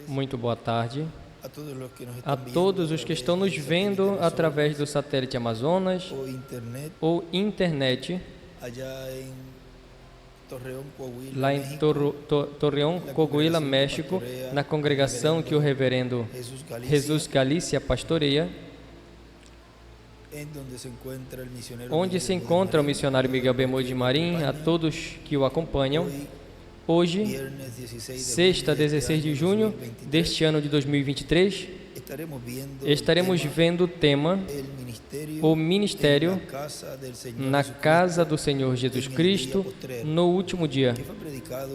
Muito boa tarde a todos os que estão nos vendo através do satélite Amazonas ou internet lá em Torreón, Coahuila, México, na congregação que o reverendo Jesus Galícia pastoreia, onde se encontra o missionário Miguel Bemode Marim, a todos que o acompanham. Hoje, sexta, 16 de junho deste ano de 2023, estaremos vendo o tema O Ministério na Casa do Senhor Jesus Cristo no Último Dia,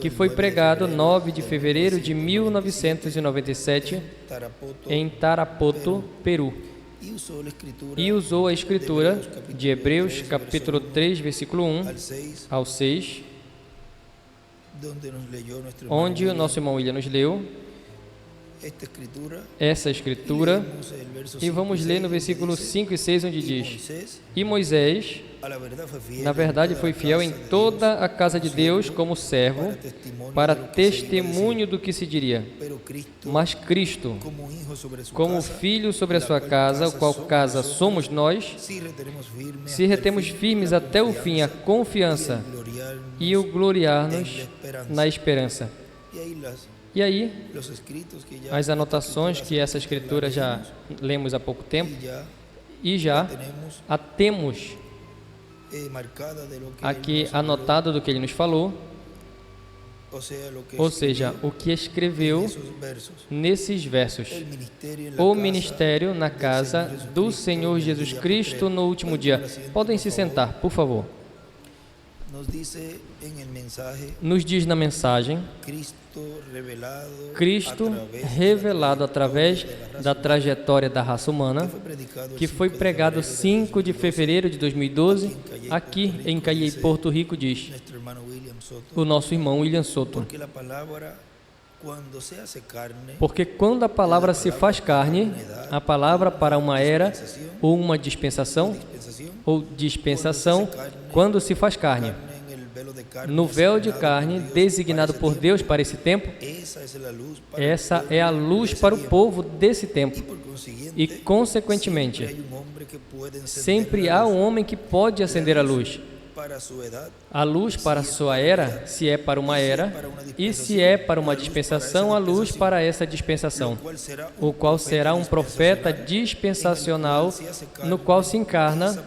que foi pregado 9 de fevereiro de 1997 em Tarapoto, Peru. E usou a escritura de Hebreus, capítulo 3, versículo 1 ao 6, onde o nosso irmão William nos leu essa escritura, e vamos ler no versículo 5 e 6, onde diz: E Moisés, na verdade, foi fiel em toda a casa de Deus como servo, para testemunho do que se diria. Mas Cristo, como filho sobre a sua casa, o qual casa somos nós, se retemos firmes até o fim a confiança e o gloriar-nos na esperança. E aí, as anotações que essa escritura já lemos há pouco tempo, e já a temos aqui anotado do que ele nos falou, ou seja, o que escreveu nesses versos. O ministério na casa do Senhor Jesus Cristo no último dia. Podem se sentar, por favor. Nos diz na mensagem, Cristo revelado através da trajetória da raça humana, que foi pregado 5 de fevereiro de 2012, aqui em Caiei, Porto Rico, diz o nosso irmão William Soto. Porque quando a palavra se faz carne, a palavra para uma era ou uma dispensação, quando se faz carne, no véu de carne designado por Deus para esse tempo, essa é a luz para o povo desse tempo. E, consequentemente, sempre há um homem que pode acender a luz para a sua era, se é para uma era, e se é para uma dispensação, a luz para essa dispensação, o qual será um profeta dispensacional, no qual se encarna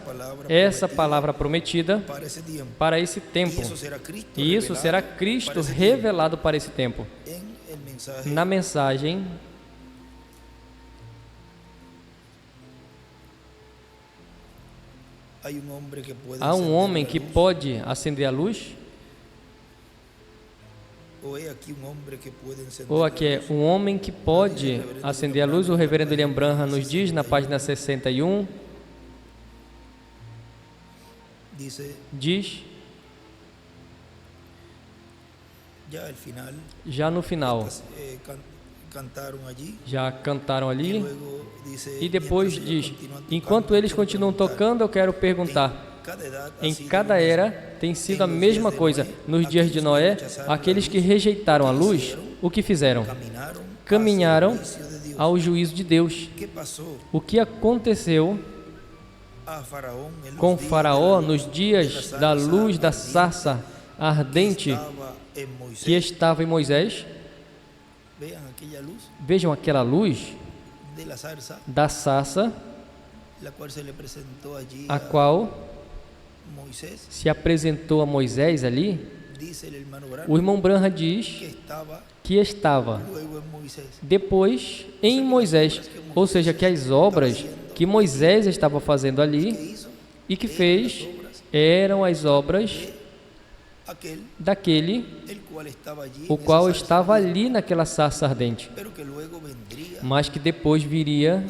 essa palavra prometida para esse tempo. E isso será Cristo revelado para esse tempo. Na mensagem, há um homem que pode acender a luz? Ou aqui é um homem que pode acender a luz? O reverendo William Branham nos diz na página 61, diz, já no final, já cantaram ali, e depois diz, enquanto eles continuam tocando, eu quero perguntar, em cada era tem sido a mesma coisa. Nos dias de Noé, aqueles que rejeitaram a luz, o que fizeram? Caminharam ao juízo de Deus. O que aconteceu com Faraó nos dias da luz da sarça ardente que estava em Moisés? Vejam aquela luz da sarça, a qual se apresentou a Moisés ali. O irmão Branham diz que estava depois em Moisés, ou seja, que as obras que Moisés estava fazendo ali e que fez eram as obras daquele o qual estava ali naquela sarça ardente, mas que depois viria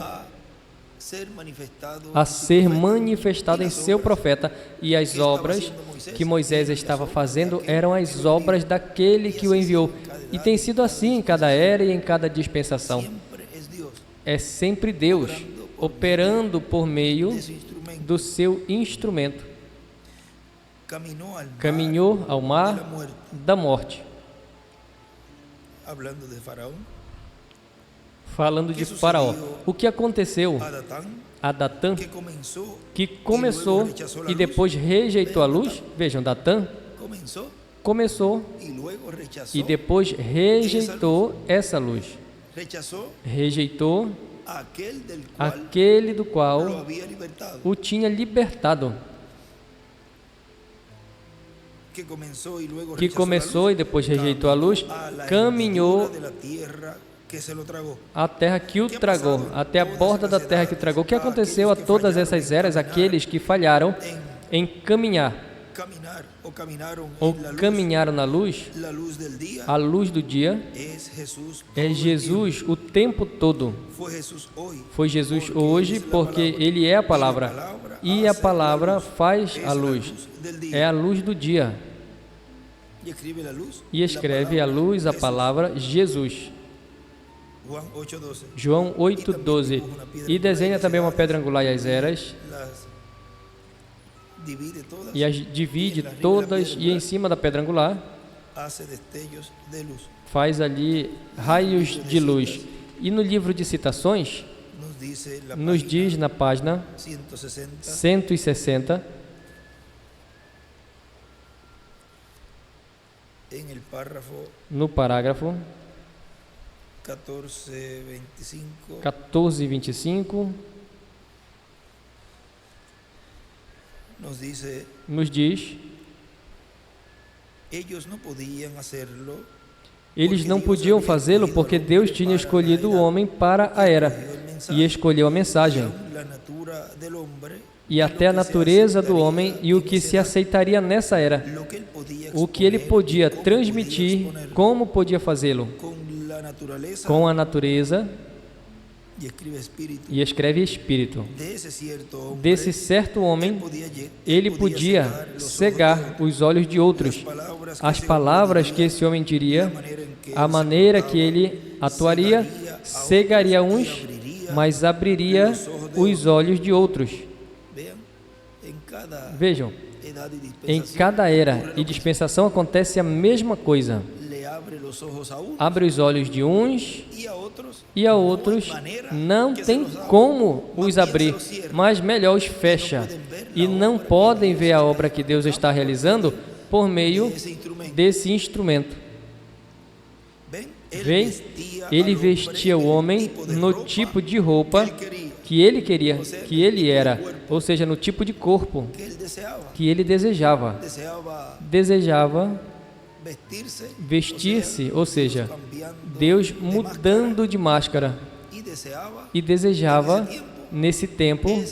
a ser manifestado em seu profeta, e as obras que Moisés estava fazendo eram as obras daquele que o enviou. E tem sido assim em cada era e em cada dispensação. É sempre Deus operando por meio do seu instrumento. Caminhou ao mar da morte. falando de Faraó. O que aconteceu a Datã, que começou e depois rejeitou a luz? Vejam, Datã começou e depois rejeitou essa luz. Rejeitou aquele do qual o tinha libertado. Que começou e depois rejeitou a luz, caminhou a terra que o tragou, até a borda da terra que o tragou. O que aconteceu a todas essas eras, aqueles que falharam em caminhar, ou caminharam na luz? A luz do dia é Jesus o tempo todo. Foi Jesus hoje, porque Ele é a palavra, e a palavra faz a luz, é a luz do dia. E escreve a luz, a palavra, Jesus. João 8:12. E desenha também uma pedra angular e as eras, e as divide todas, e em cima da pedra angular faz ali raios de luz. E no livro de citações, nos diz na página 160, no parágrafo 14:25, nos diz: eles não podiam fazê-lo porque Deus tinha escolhido o homem para a era e escolheu a mensagem e até a natureza do homem e o que se aceitaria nessa era, o que ele podia transmitir, como podia fazê-lo, com a natureza, e escreve Espírito. Desse certo homem, ele podia cegar os olhos de outros. As palavras que esse homem diria, a maneira que ele atuaria, cegaria uns, mas abriria os olhos de outros. Vejam, em cada era e dispensação acontece a mesma coisa. Abre os olhos de uns e a outros não tem como os abrir, mas melhor os fecha. E não podem ver a obra que Deus está realizando por meio desse instrumento. Vem, ele vestia o homem no tipo de roupa que ele queria, que ele era, ou seja, no tipo de corpo que ele desejava. Desejava vestir-se, ou seja, Deus mudando de máscara, e desejava nesse tempo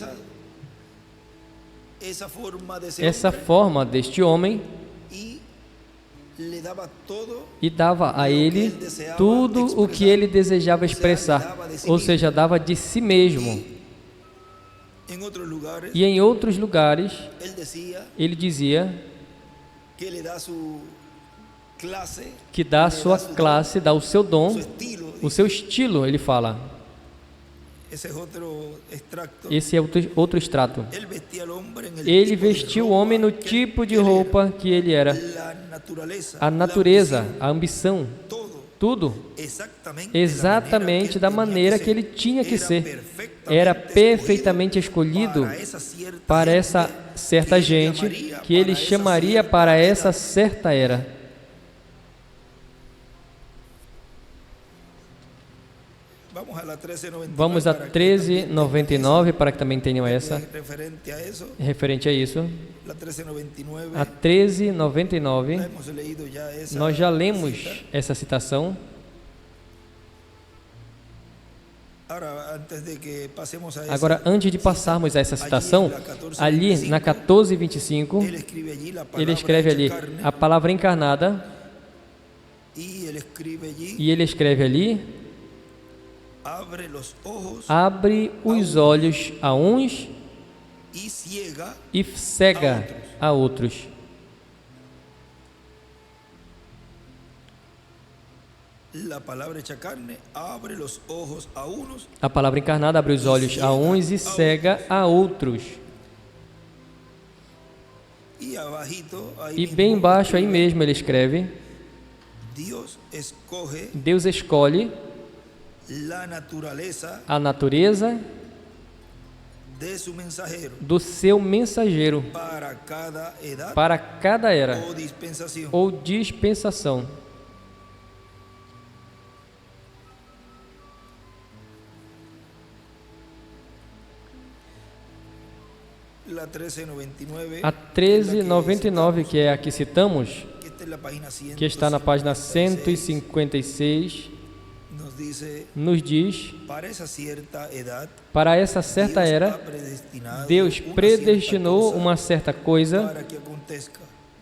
essa forma deste homem, e dava a ele tudo o que ele desejava expressar, ou seja, dava de si mesmo. E em outros lugares ele dizia que dá a sua classe, dá o seu dom, o seu estilo, ele fala. Esse é outro extrato. Ele vestiu o homem no tipo de roupa que ele era. A natureza, a ambição, tudo, exatamente da maneira que ele tinha que ser. Era perfeitamente escolhido para essa certa gente, que ele chamaria para essa certa era. Vamos a 1399 para que também tenham essa, referente a isso. A 1399, nós já lemos essa citação. Agora, antes de passarmos a essa citação, ali na 14:25, ele escreve ali a palavra encarnada, e ele escreve ali: abre os olhos a uns e cega a outros. A palavra encarnada abre os olhos a uns e cega a outros. E bem embaixo aí mesmo ele escreve: Deus escolhe a natureza do seu mensageiro para cada era ou dispensação. A 1399, que é a que citamos, que está na página 156, nos diz: para essa certa era, Deus predestinou uma certa coisa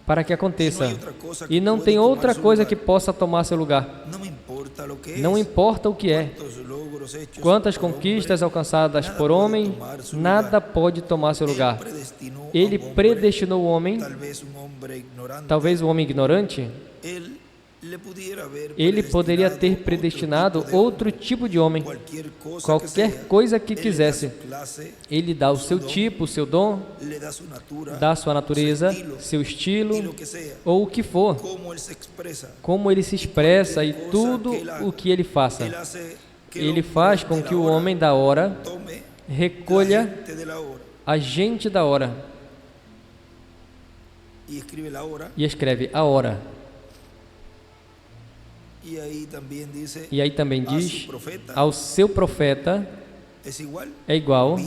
para que aconteça, e não tem outra coisa que possa tomar seu lugar. Não importa o que é, quantas conquistas alcançadas por homem, nada pode tomar seu lugar. Ele predestinou o homem, talvez o homem ignorante, ele poderia ter predestinado outro tipo de homem, qualquer coisa que quisesse. Ele dá o seu tipo, o seu dom, dá a sua natureza, seu estilo, ou o que for, como ele se expressa e tudo o que ele faça. Ele faz com que o homem da hora recolha a gente da hora e escreve a hora. E aí também diz: ao seu profeta é igual,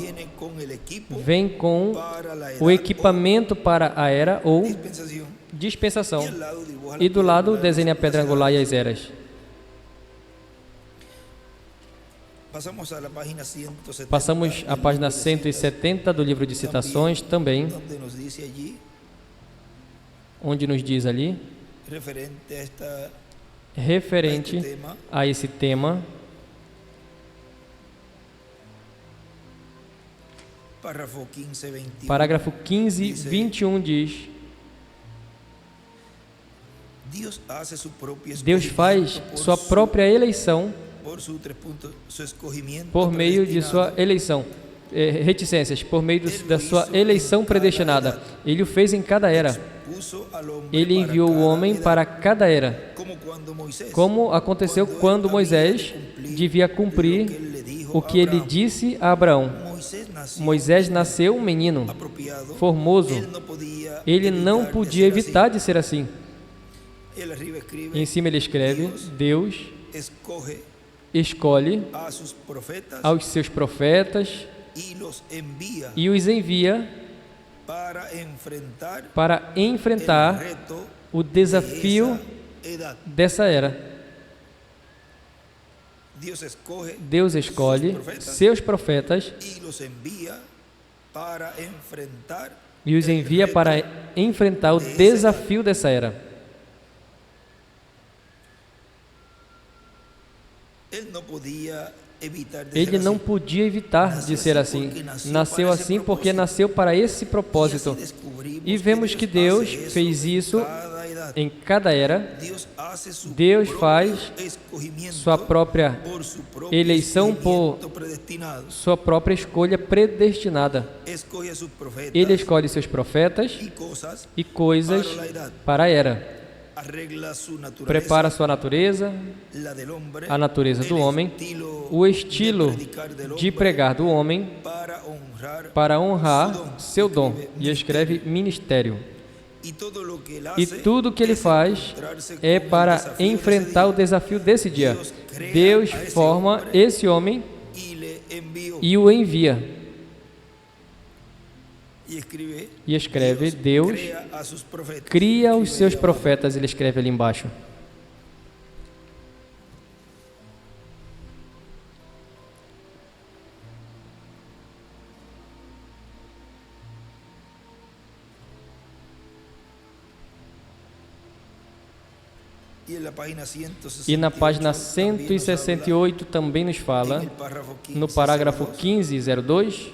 vem com o equipamento para a era ou dispensação. E do lado desenha a pedra angular e as eras. Passamos à página 170 do livro de citações também, onde nos diz ali, referente a esse tema, parágrafo 15, 21 diz: Deus faz sua própria eleição por meio de sua eleição, reticências, por meio da sua eleição predestinada. Ele o fez em cada era. Ele enviou o homem para cada era, como aconteceu quando Moisés devia cumprir o que ele disse a Abraão. Moisés nasceu um menino, formoso. Ele não podia evitar de ser assim. Em cima ele escreve: Deus escolhe aos seus profetas e os envia para enfrentar o desafio dessa era. Deus escolhe seus profetas e os envia para enfrentar o desafio dessa era. Ele não podia evitar de ser assim. Nasceu assim porque nasceu para esse propósito. E vemos que Deus fez isso em cada era. Deus faz sua própria eleição por sua própria escolha predestinada. Ele escolhe seus profetas e coisas para a era. Prepara sua natureza, a natureza do homem, o estilo de pregar do homem para honrar seu dom, e escreve ministério. E tudo o que ele faz é para enfrentar o desafio desse dia. Deus forma esse homem e o envia. E escreve: Deus cria os seus profetas. Ele escreve ali embaixo. E na página 168 também nos fala, no parágrafo 1502,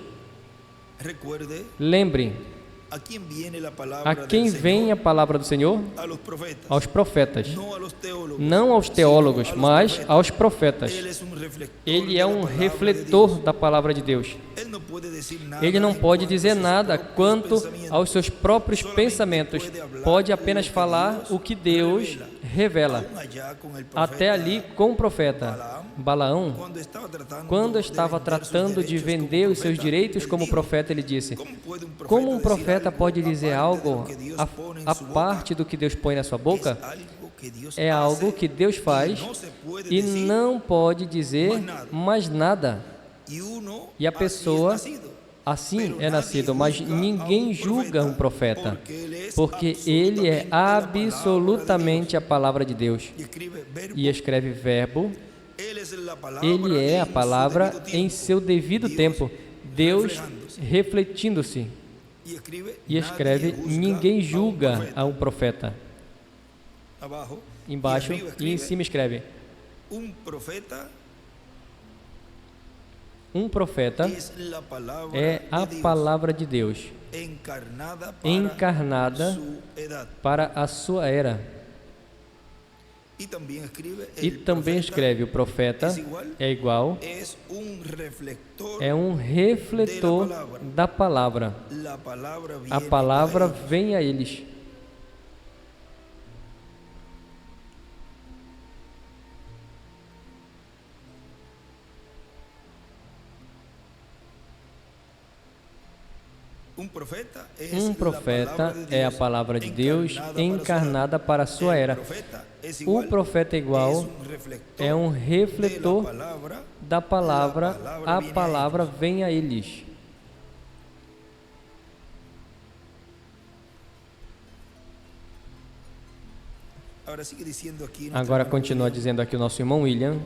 lembrem, A quem vem a palavra do Senhor? Aos profetas. Não aos teólogos, mas aos profetas. Ele é um refletor da palavra de Deus. Ele não pode dizer nada quanto aos seus próprios pensamentos. Pode apenas falar o que Deus revela. Até ali com o profeta Balaão, quando estava tratando de vender os seus direitos como profeta, ele disse: como um profeta pode dizer algo a parte do que Deus põe na sua boca? É algo que Deus faz e não pode dizer mais nada. E a pessoa assim é nascido, mas ninguém julga um profeta, porque ele é absolutamente a palavra de Deus. E escreve verbo, ele é a palavra em seu devido tempo, Deus refletindo-se. E escreve, ninguém julga a um profeta. Embaixo e em cima escreve, um profeta é a palavra de Deus, encarnada para a sua era. E também escreve, o profeta é igual, é um refletor da palavra. A palavra vem a eles. Um profeta é a palavra de Deus encarnada para a sua era. O profeta igual é um refletor da palavra, a palavra vem a eles. Agora continua dizendo aqui o nosso irmão William.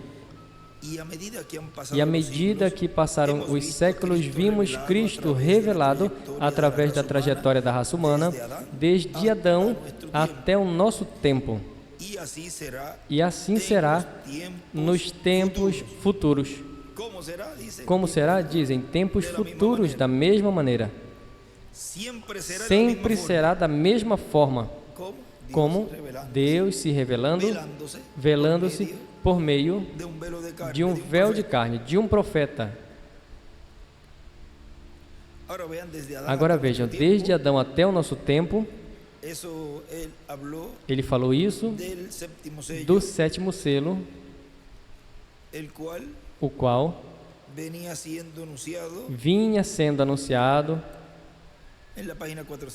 E à medida que passaram os séculos, vimos Cristo revelado através da trajetória da raça humana, desde Adão até o nosso tempo. E assim será nos tempos futuros. Como será? Dizem, tempos futuros da mesma maneira. Sempre será da mesma forma. Como Deus se revelando, velando-se por meio de um véu de carne, de um profeta. Agora vejam, desde Adão até o nosso tempo, ele falou isso do sétimo selo, o qual vinha sendo anunciado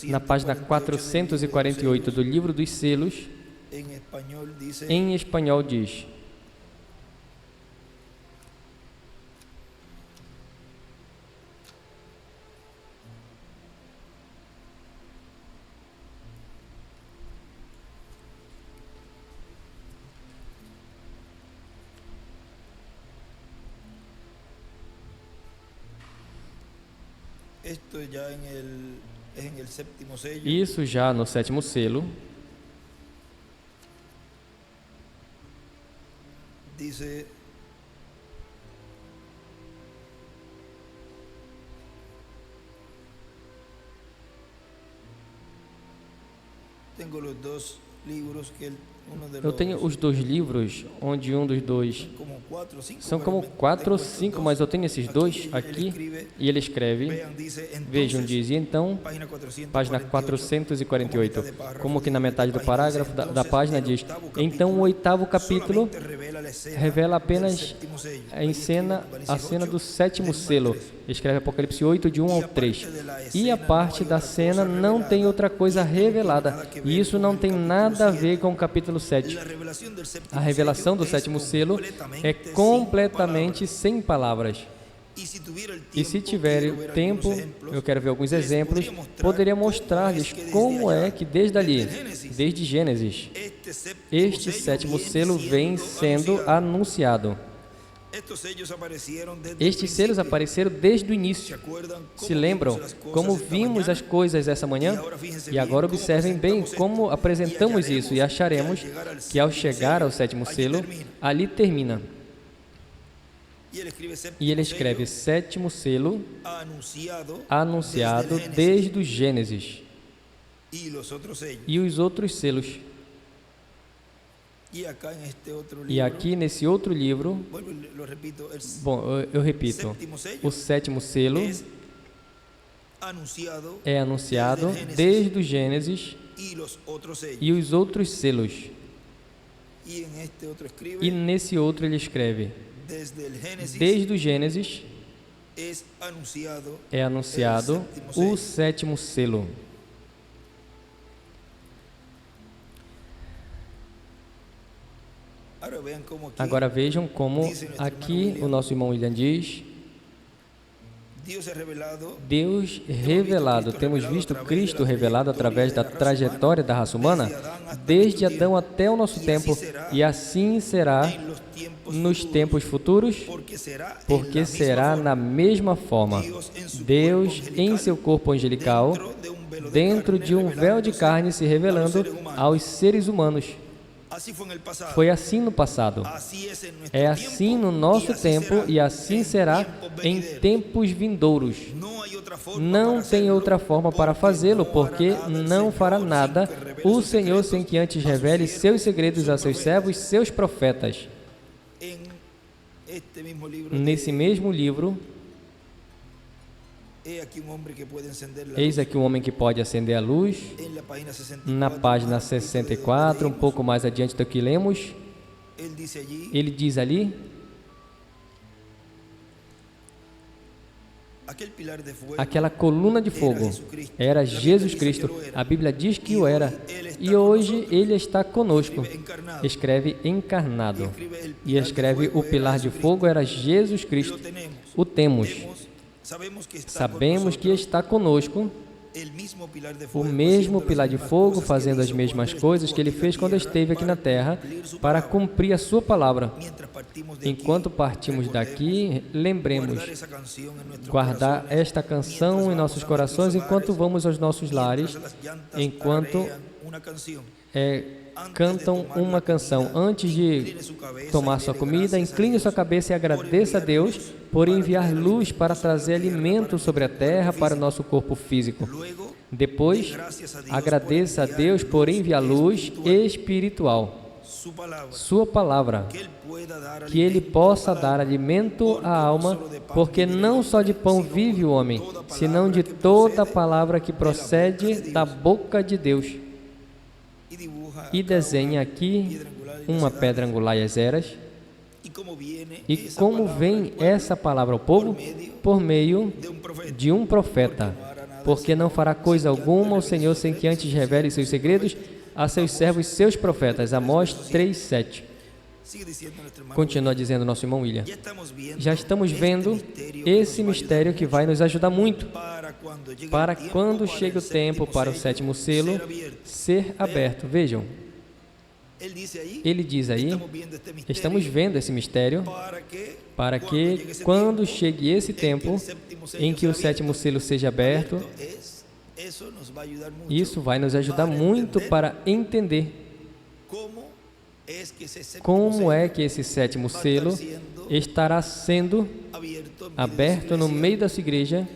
na página 448 do livro dos selos. Em espanhol diz: isso já no sétimo selo. Eu tenho os dois livros, onde um dos dois são como 4 ou 5, mas eu tenho esses dois aqui, e ele escreve, vejam, diz, e então, página 448, como que na metade do parágrafo da página diz, então o 8º capítulo revela apenas a cena do sétimo selo, escreve Apocalipse 8, de 1 ao 3, e a parte da cena não tem outra coisa revelada, e isso não tem nada a ver com o capítulo 7. A revelação do sétimo selo é completamente sem palavras. E se tiver tempo, eu quero ver alguns exemplos, poderia mostrar-lhes como é que desde ali, desde Gênesis, este sétimo selo vem sendo anunciado. Estes selos apareceram desde o início. Se lembram como vimos as coisas essa manhã? E agora observem bem como apresentamos isso e acharemos que ao chegar ao sétimo selo, ali termina. E ele escreve sétimo selo anunciado desde o Gênesis. e os outros selos. E aqui nesse outro livro, bom, eu repito, o sétimo selo é anunciado desde o Gênesis e os outros selos. E nesse outro ele escreve, desde o Gênesis é anunciado o sétimo selo. Agora vejam como aqui o nosso irmão William diz, Deus revelado, temos visto Cristo revelado através da trajetória da raça humana, desde Adão até o nosso tempo, e assim será nos tempos futuros, porque será na mesma forma. Deus, em seu corpo angelical, dentro de um véu de carne, se revelando aos seres humanos. Foi assim no passado, é assim no nosso tempo e assim será em tempos vindouros. Não tem outra forma para fazê-lo, porque não fará nada o Senhor sem que antes revele seus segredos a seus servos, seus profetas. Nesse mesmo livro, eis aqui um homem que pode acender a luz. Na página 64, um pouco mais adiante do que lemos, ele diz ali, aquela coluna de fogo era Jesus Cristo. A Bíblia diz que o era, e hoje ele está conosco. Escreve encarnado, e escreve o pilar de fogo era Jesus Cristo. O temos. Sabemos que está conosco o mesmo pilar de fogo, fazendo as mesmas coisas que ele fez quando esteve aqui na terra, para cumprir a sua palavra. Enquanto partimos daqui, lembremos guardar esta canção em nossos corações enquanto vamos aos nossos lares, enquanto cantam uma canção. Antes de tomar sua comida, incline sua cabeça e agradeça a Deus por enviar luz para trazer alimento sobre a terra para o nosso corpo físico. Depois, agradeça a Deus por enviar luz espiritual, sua palavra, que Ele possa dar alimento à alma, porque não só de pão vive o homem, senão de toda a palavra que procede da boca de Deus. E desenha aqui uma pedra angular e as eras. E como vem essa palavra ao povo? Por meio de um profeta. Porque não fará coisa alguma o Senhor sem que antes revele seus segredos a seus servos, seus profetas. Amós 3:7. Continua dizendo nosso irmão William. Já estamos vendo esse mistério que vai nos ajudar muito para quando chega o tempo para o sétimo selo ser aberto. Vejam, ele diz aí, estamos vendo esse mistério para que quando chegue esse tempo em que o sétimo selo seja aberto, isso vai nos ajudar muito para entender como é que esse sétimo selo estará sendo aberto no meio da sua igreja.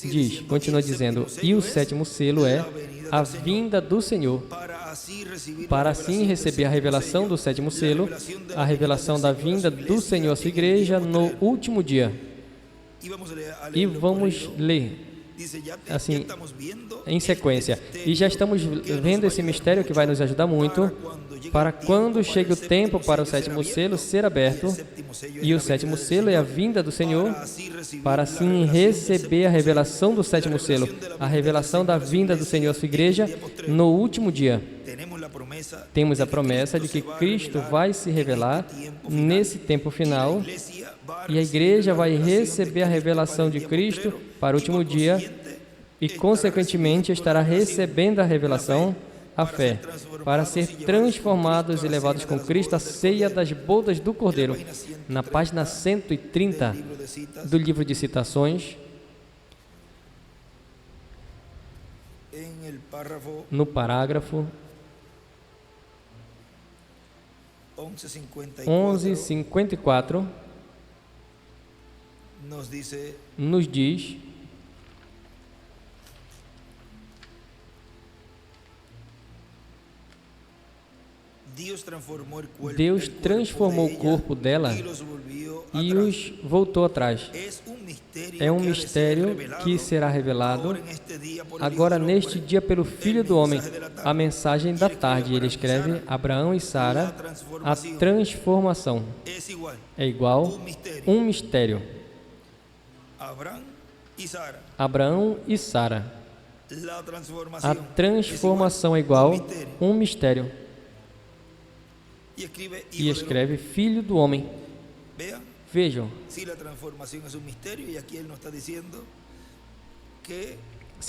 Diz, continua dizendo, e o sétimo selo é a vinda do Senhor, para assim receber a revelação do sétimo selo, a revelação da vinda do Senhor à sua igreja no último dia. E vamos ler assim, em sequência. E já estamos vendo esse mistério que vai nos ajudar muito para quando chegue o tempo para o sétimo selo ser aberto, e o sétimo selo é a vinda do Senhor, para assim receber a revelação do sétimo selo, a revelação da vinda do Senhor à sua igreja no último dia. Temos a promessa de que Cristo vai se revelar nesse tempo final, e a igreja vai receber a revelação de Cristo para o último dia e, consequentemente, estará recebendo a revelação, a fé, para ser transformados e levados com Cristo à ceia das bodas do Cordeiro. Na página 130 do livro de citações, no parágrafo 1154, nos diz: Deus transformou o corpo dela e os voltou atrás. É um mistério que será revelado agora neste dia pelo Filho do Homem. A mensagem da tarde, ele escreve, Abraão e Sara, a transformação é igual um mistério. Abraão e Sara, a transformação é igual um mistério. E escreve Filho do Homem. Vejam, se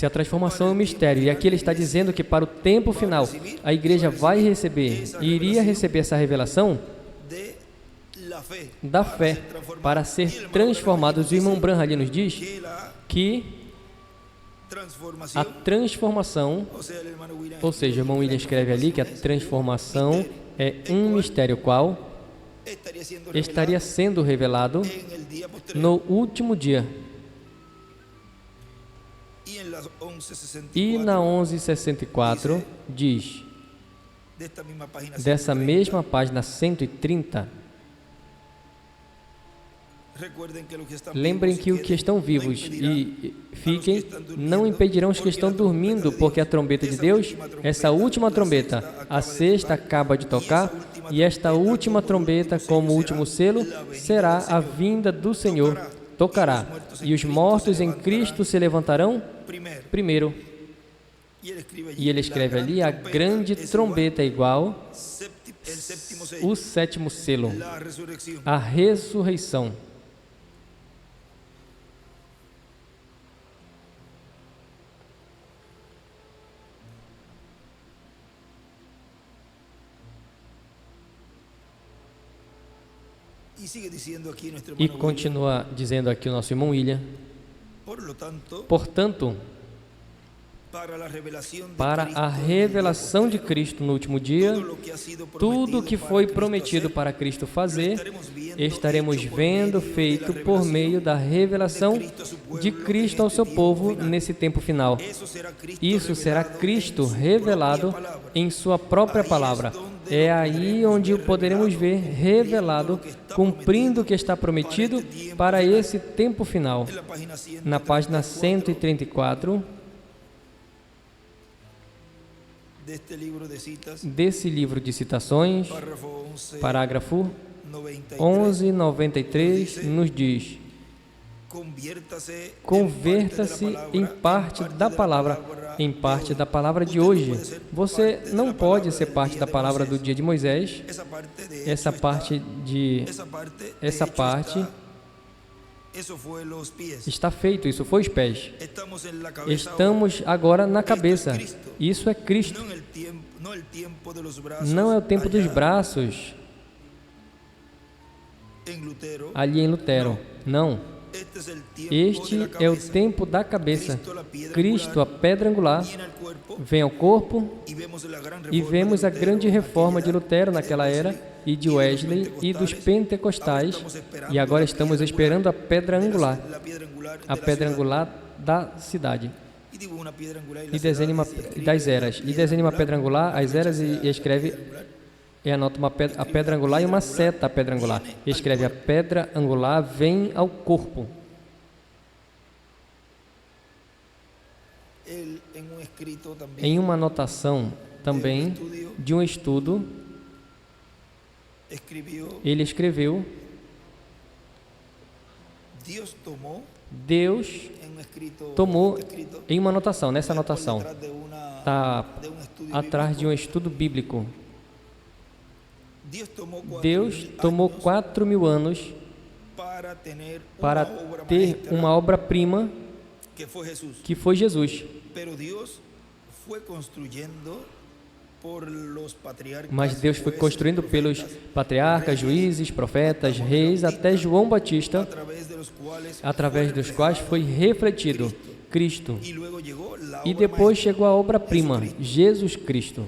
a transformação é um mistério, e aqui ele está dizendo que para o tempo final, a igreja vai receber, e iria receber essa revelação da fé, para ser transformados. O irmão Branham ali nos diz que a transformação, ou seja, o irmão William escreve ali que a transformação é um mistério qual estaria sendo revelado no último dia. E na 1164 diz, dessa mesma página 130, lembrem que os que estão vivos e fiquem, não impedirão os que estão dormindo, porque a trombeta de Deus, essa última trombeta, a sexta acaba de tocar, e esta última trombeta, como último selo, será a vinda do Senhor. Tocará, e os mortos em Cristo se levantarão primeiro. E ele escreve ali, a grande trombeta é igual o sétimo selo, a ressurreição. E continua dizendo aqui o nosso irmão William, portanto, para a revelação de Cristo no último dia, tudo o que foi prometido para Cristo fazer, estaremos vendo feito por meio da revelação de Cristo ao seu povo nesse tempo final. Isso será Cristo revelado em sua própria palavra. É aí onde o poderemos ver revelado, cumprindo o que está prometido para esse tempo final. Na página 134, desse livro de citações, parágrafo 1193, nos diz: converta-se em parte da palavra de hoje. Você não pode ser parte da palavra do dia de Moisés. Essa parte está feito, isso foi os pés. Estamos agora na cabeça. Isso é Cristo. Não é o tempo dos braços. Ali em Lutero. Não. Este é o tempo da cabeça. Cristo, a pedra angular, vem ao corpo, e vemos a grande reforma de Lutero naquela era, e de Wesley e dos pentecostais, e agora estamos esperando a pedra angular da cidade. E desenha das eras. E desenha uma pedra angular, as eras, e escreve, e anota a pedra angular e uma seta a pedra angular. E escreve, a pedra angular vem ao corpo. Em uma anotação também de um estudo, ele escreveu, Deus tomou, em uma anotação, nessa anotação, está atrás de um estudo bíblico. Deus tomou 4.000 anos para ter uma obra-prima que foi Jesus. Mas Deus foi construindo pelos patriarcas, juízes, profetas, reis, até João Batista, através dos quais foi refletido Cristo. E depois chegou a obra-prima, Jesus Cristo.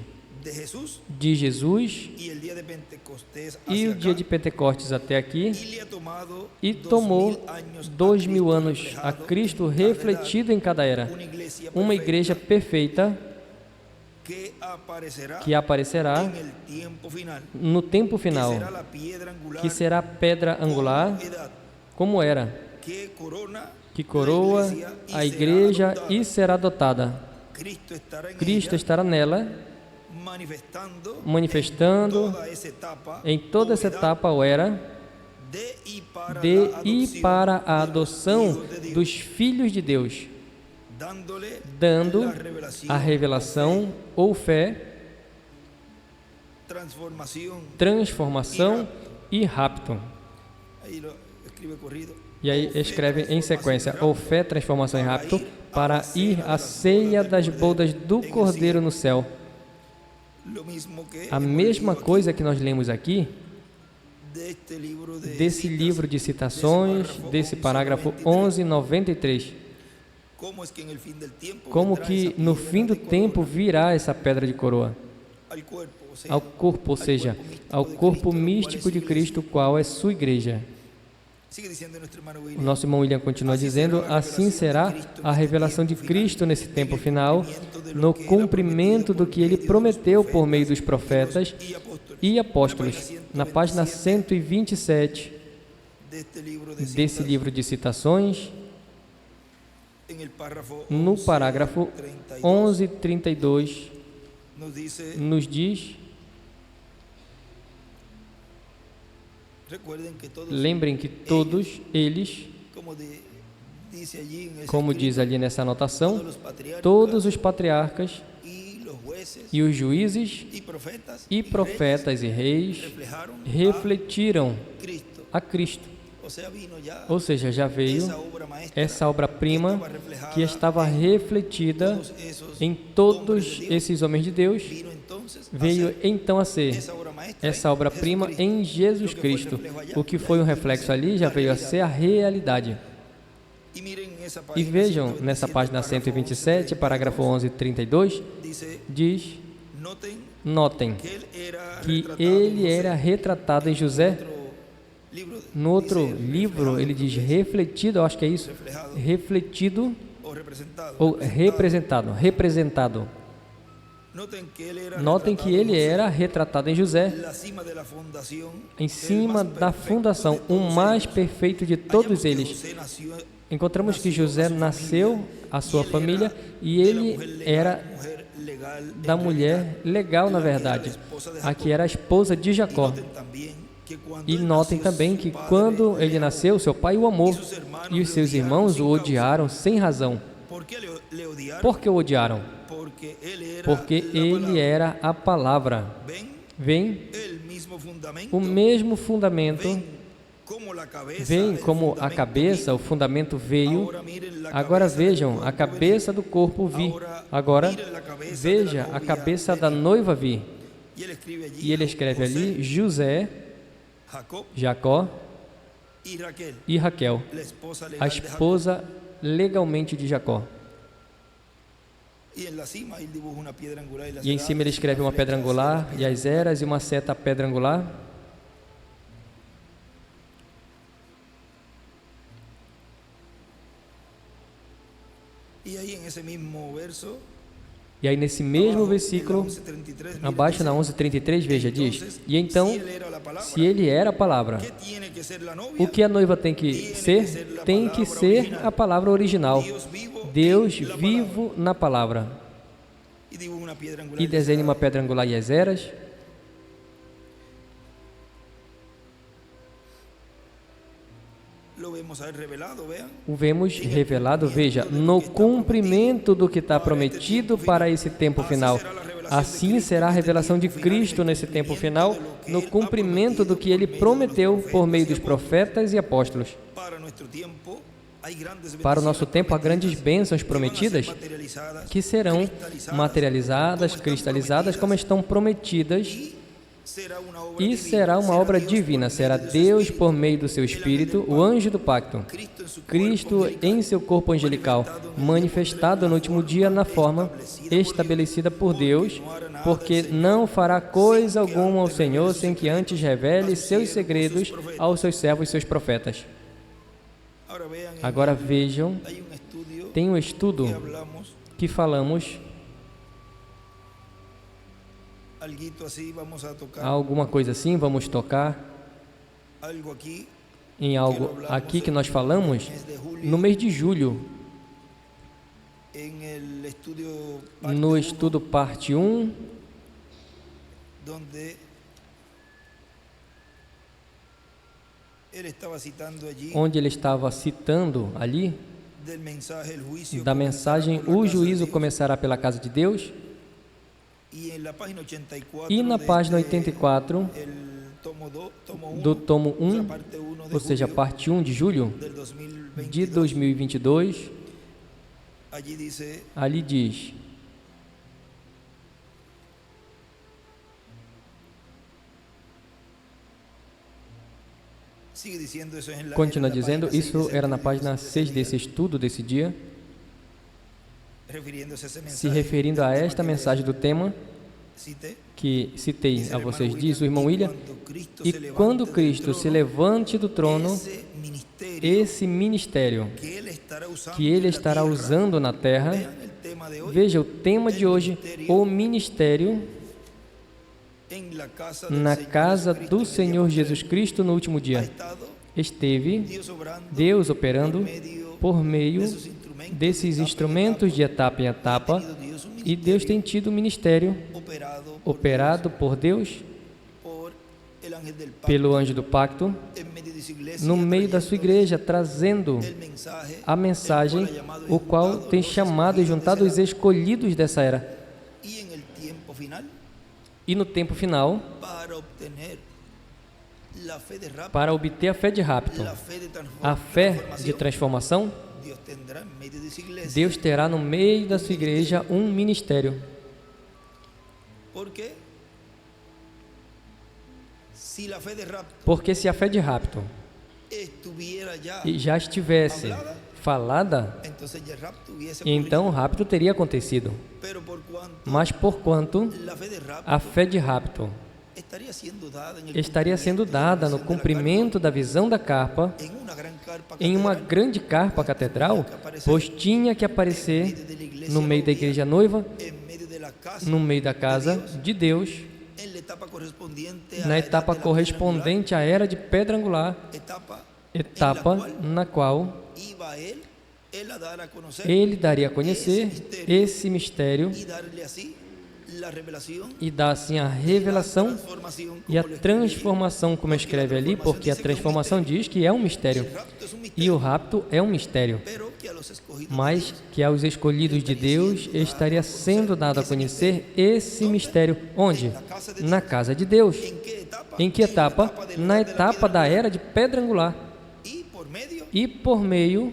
De Jesus, e o dia de Pentecostes até aqui, e tomou 2.000 anos a Cristo refletido em cada era. Uma igreja perfeita que aparecerá no tempo final, que será a pedra angular, como era, que coroa a igreja e será dotada. Cristo estará nela, manifestando em toda essa etapa ou era de e para a adoção dos filhos de Deus, dando a revelação ou fé, transformação e rapto. E aí escreve em sequência, ou fé, transformação e rapto, para ir à ceia das bodas do Cordeiro no céu. A mesma coisa que nós lemos aqui, desse livro de citações, desse parágrafo 1193. Como que no fim do tempo virá essa pedra de coroa? Ao corpo, ou seja, ao corpo místico de Cristo, qual é sua igreja. O nosso irmão William continua dizendo, assim será a revelação de Cristo nesse tempo final, no cumprimento do que ele prometeu por meio dos profetas e apóstolos. Na página 127 desse livro de citações, no parágrafo 1132, nos diz: lembrem que todos eles, como diz ali nessa anotação, todos os patriarcas e os juízes e profetas e reis refletiram a Cristo. Ou seja, já veio essa obra-prima que estava refletida em todos esses homens de Deus, veio então a ser essa obra-prima em Jesus Cristo. O que foi um reflexo ali já veio a ser a realidade. E vejam, nessa página 127, parágrafo 1132, diz, notem que ele era retratado em José. No outro livro, ele diz refletido, eu acho que é isso, refletido ou representado. Notem que ele era retratado em José, em cima da fundação, o mais perfeito de todos eles. Encontramos que José nasceu, a sua família, e ele era da mulher legal, na verdade, a que era a esposa de Jacó. E notem também que quando ele nasceu, seu pai o amou, e os seus irmãos o odiaram sem razão. Por que o odiaram? Porque ele era a palavra. Vem o mesmo fundamento, vem como a cabeça, o fundamento veio. Agora vejam, a cabeça do corpo vi. Agora veja, a cabeça da noiva vi. E ele escreve ali, José, Jacó e Raquel, a esposa legalmente de Jacó. E em cima ele escreve uma pedra angular, e as eras, e uma seta pedra angular. E aí nesse mesmo versículo, abaixo na 11:33, veja, diz, e então, se ele era a palavra, o que a noiva tem que ser? Tem que ser a palavra original, Deus vivo na palavra. E desenhe uma pedra angular e as eras. O vemos revelado, veja, no cumprimento do que está prometido para esse tempo final. Assim será a revelação de Cristo nesse tempo final, no cumprimento do que ele prometeu por meio dos profetas e apóstolos. Para o nosso tempo, há grandes bênçãos prometidas que serão materializadas, cristalizadas, como estão prometidas. E será uma obra divina, será Deus por meio do seu Espírito, o anjo do pacto, Cristo em seu corpo angelical, manifestado no último dia na forma estabelecida por Deus, porque não fará coisa alguma ao Senhor sem que antes revele seus segredos aos seus servos e seus profetas. Agora vejam, tem um estudo que falamos Alguma coisa assim, vamos tocar em algo aqui que nós falamos no mês de julho, no estudo parte 1, onde ele estava citando ali da mensagem O juízo começará pela casa de Deus. E na página 84 do tomo 1, ou seja, parte 1 de julho de 2022, ali diz: continua dizendo, isso era na página 6 desse estudo, desse dia, se referindo a esta mensagem do tema que citei a vocês, diz o irmão William: e quando Cristo se levante do trono, esse ministério que ele estará usando na terra, veja o tema de hoje, o ministério na casa do Senhor Jesus Cristo no último dia. Esteve Deus operando por meio desses instrumentos de etapa em etapa, e Deus tem tido o ministério operado por Deus, pelo anjo do pacto, no meio da sua igreja, trazendo a mensagem, o qual tem chamado e juntado os escolhidos dessa era. E no tempo final, para obter a fé de rapto, a fé de transformação, Deus terá no meio da sua igreja um ministério. Porque se a fé de rapto já estivesse falada, então o rapto teria acontecido. Mas porquanto a fé de rapto estaria sendo dada no cumprimento da visão da carpa, em uma grande carpa catedral, pois tinha que aparecer no meio da igreja noiva, no meio da casa de Deus, na etapa correspondente à era de pedra angular, etapa na qual ele daria a conhecer esse mistério e dá assim a revelação e a transformação, como escreve ali, porque a transformação diz que é um mistério e o rapto é um mistério, mas que aos escolhidos de Deus estaria sendo dado a conhecer esse mistério. Onde? Na casa de Deus. Em que etapa? Na etapa da era de pedra angular. E por meio,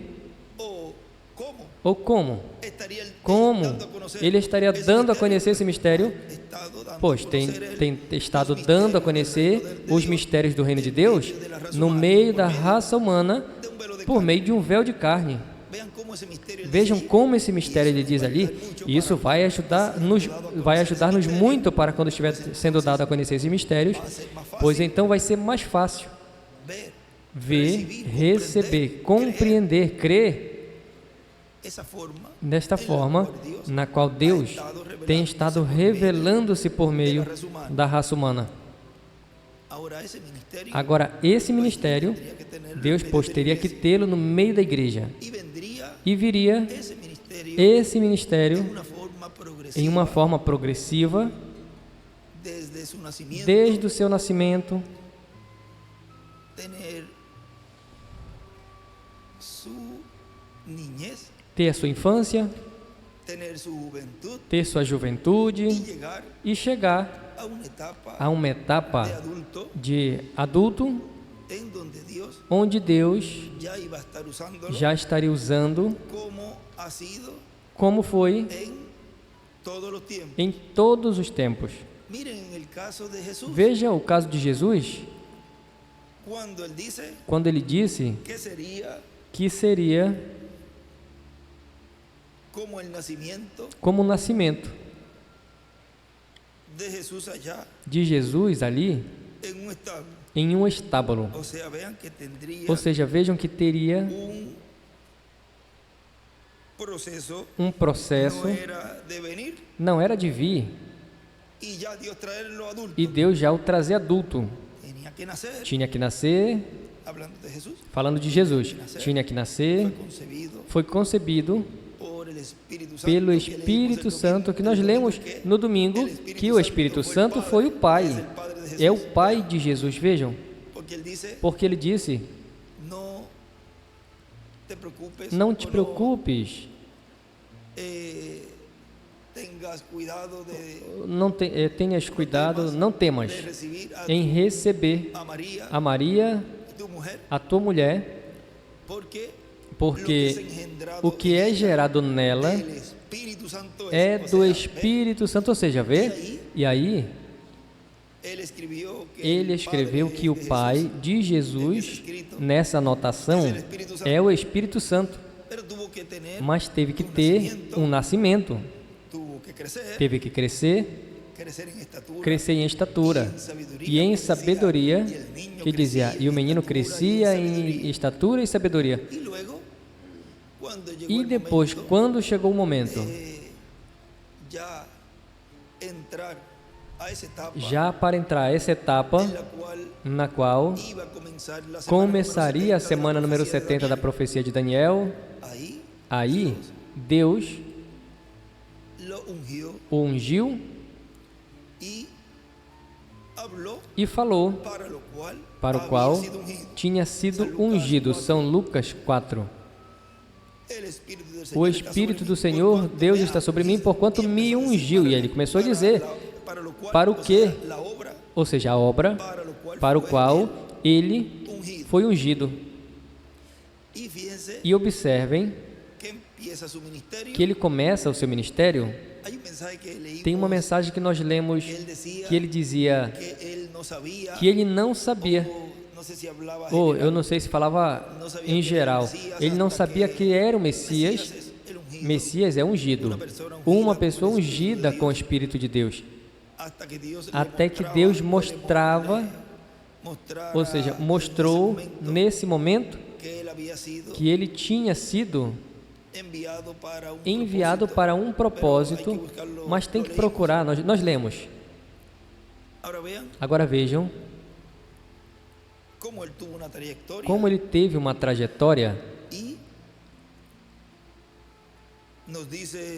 ou como? Como ele estaria dando a conhecer esse mistério? Pois tem estado dando a conhecer os mistérios do reino de Deus no meio da raça humana por meio de um véu de carne. Vejam como esse mistério, ele diz ali, e isso vai ajudar-nos muito para quando estiver sendo dado a conhecer esses mistérios, pois então vai ser mais fácil ver, receber, compreender, crer desta forma na qual Deus tem estado revelando-se por meio da raça humana. Agora, esse ministério, Deus teria que tê-lo no meio da igreja. E viria esse ministério em uma forma progressiva, desde o seu nascimento, ter a sua infância, ter sua juventude e chegar a uma etapa de adulto, onde Deus já estaria usando, como foi em todos os tempos. Veja o caso de Jesus, quando ele disse que seria como o nascimento de Jesus ali em um estábulo. Ou seja, vejam que teria um processo, não era de vir, e Deus já o trazia adulto. Tinha que nascer, falando de Jesus, tinha que nascer, foi concebido pelo Espírito Santo, que nós lemos no domingo, que o Espírito Santo foi o Pai, é o Pai de Jesus, vejam, porque ele disse, não te preocupes, tenhas cuidado, não temas em receber a Maria, a tua mulher, porque o que é gerado nela é do Espírito Santo, ou seja, vê? E aí, ele escreveu que o Pai de Jesus, nessa anotação, é o Espírito Santo, mas teve que ter um nascimento, teve que crescer em estatura e em sabedoria, que dizia, e o menino crescia em estatura e sabedoria. E depois, quando chegou o momento, já para entrar essa etapa, na qual começaria a semana número 70 da profecia de Daniel, aí Deus o ungiu e falou, para o qual tinha sido ungido. São Lucas 4. O Espírito do Senhor, Deus está sobre mim, porquanto me ungiu. E ele começou a dizer, para o quê? Ou seja, a obra para o qual ele foi ungido. E observem que ele começa o seu ministério. Tem uma mensagem que nós lemos, que ele dizia que ele não sabia, ou eu não sei se falava em geral, ele não sabia que era o Messias. Messias é ungido, uma pessoa ungida com o Espírito de Deus, até que Deus mostrava, ou seja, mostrou nesse momento que ele tinha sido enviado para um propósito, mas tem que procurar, nós lemos. Agora vejam como ele teve uma trajetória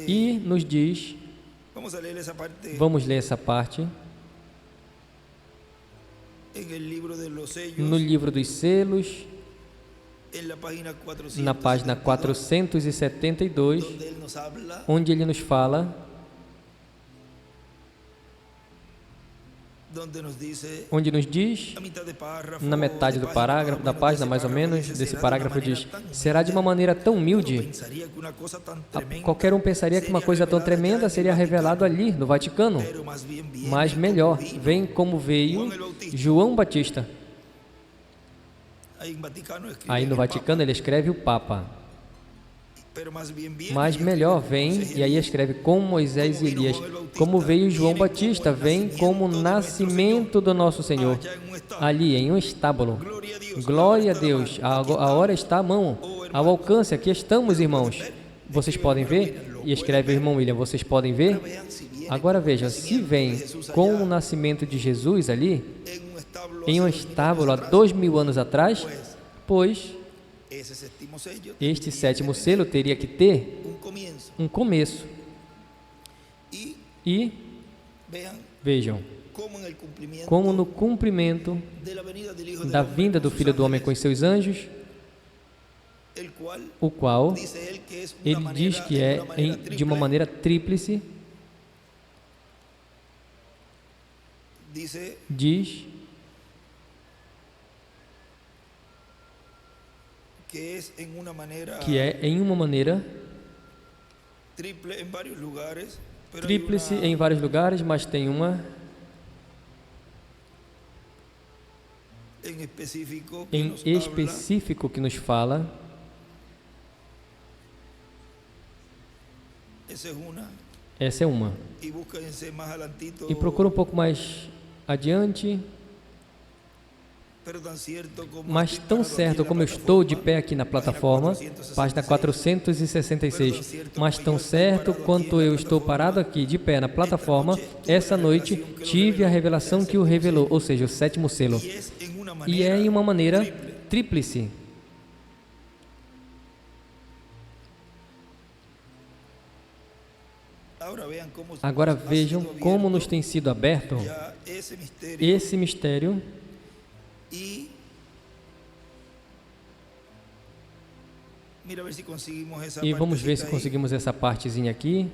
e nos diz, vamos ler essa parte, no livro dos selos, na página 472, onde ele nos fala, onde nos diz, na metade do parágrafo, da página mais ou menos, desse parágrafo diz, será de uma maneira tão humilde, qualquer um pensaria que uma coisa tão tremenda seria revelado ali, no Vaticano, mas melhor, vem como veio João Batista. Aí no Vaticano ele escreve o Papa, mas melhor vem, e aí escreve como Moisés e Elias, como veio João Batista, vem como nascimento do nosso Senhor, ali em um estábulo. Glória a Deus, a hora está à mão, ao alcance, aqui estamos, irmãos. Vocês podem ver, e escreve o irmão William, vocês podem ver? Agora vejam, se vem com o nascimento de Jesus ali, em um estábulo há 2000 anos atrás, pois este sétimo selo teria que ter um começo. E vejam, como no cumprimento da vinda do Filho do Homem com os seus anjos, o qual ele diz que é de uma maneira tríplice, diz que é em uma maneira tríplice em vários lugares, mas tem uma em específico que nos fala. Essa é uma. E procura um pouco mais adiante. Mas tão certo como eu estou de pé aqui na plataforma, página 466, mas tão certo quanto eu estou parado aqui de pé na plataforma, essa noite tive a revelação que o revelou, ou seja, o sétimo selo. E é em uma maneira tríplice. Agora vejam como nos tem sido aberto esse mistério. E vamos ver se conseguimos essa partezinha aqui.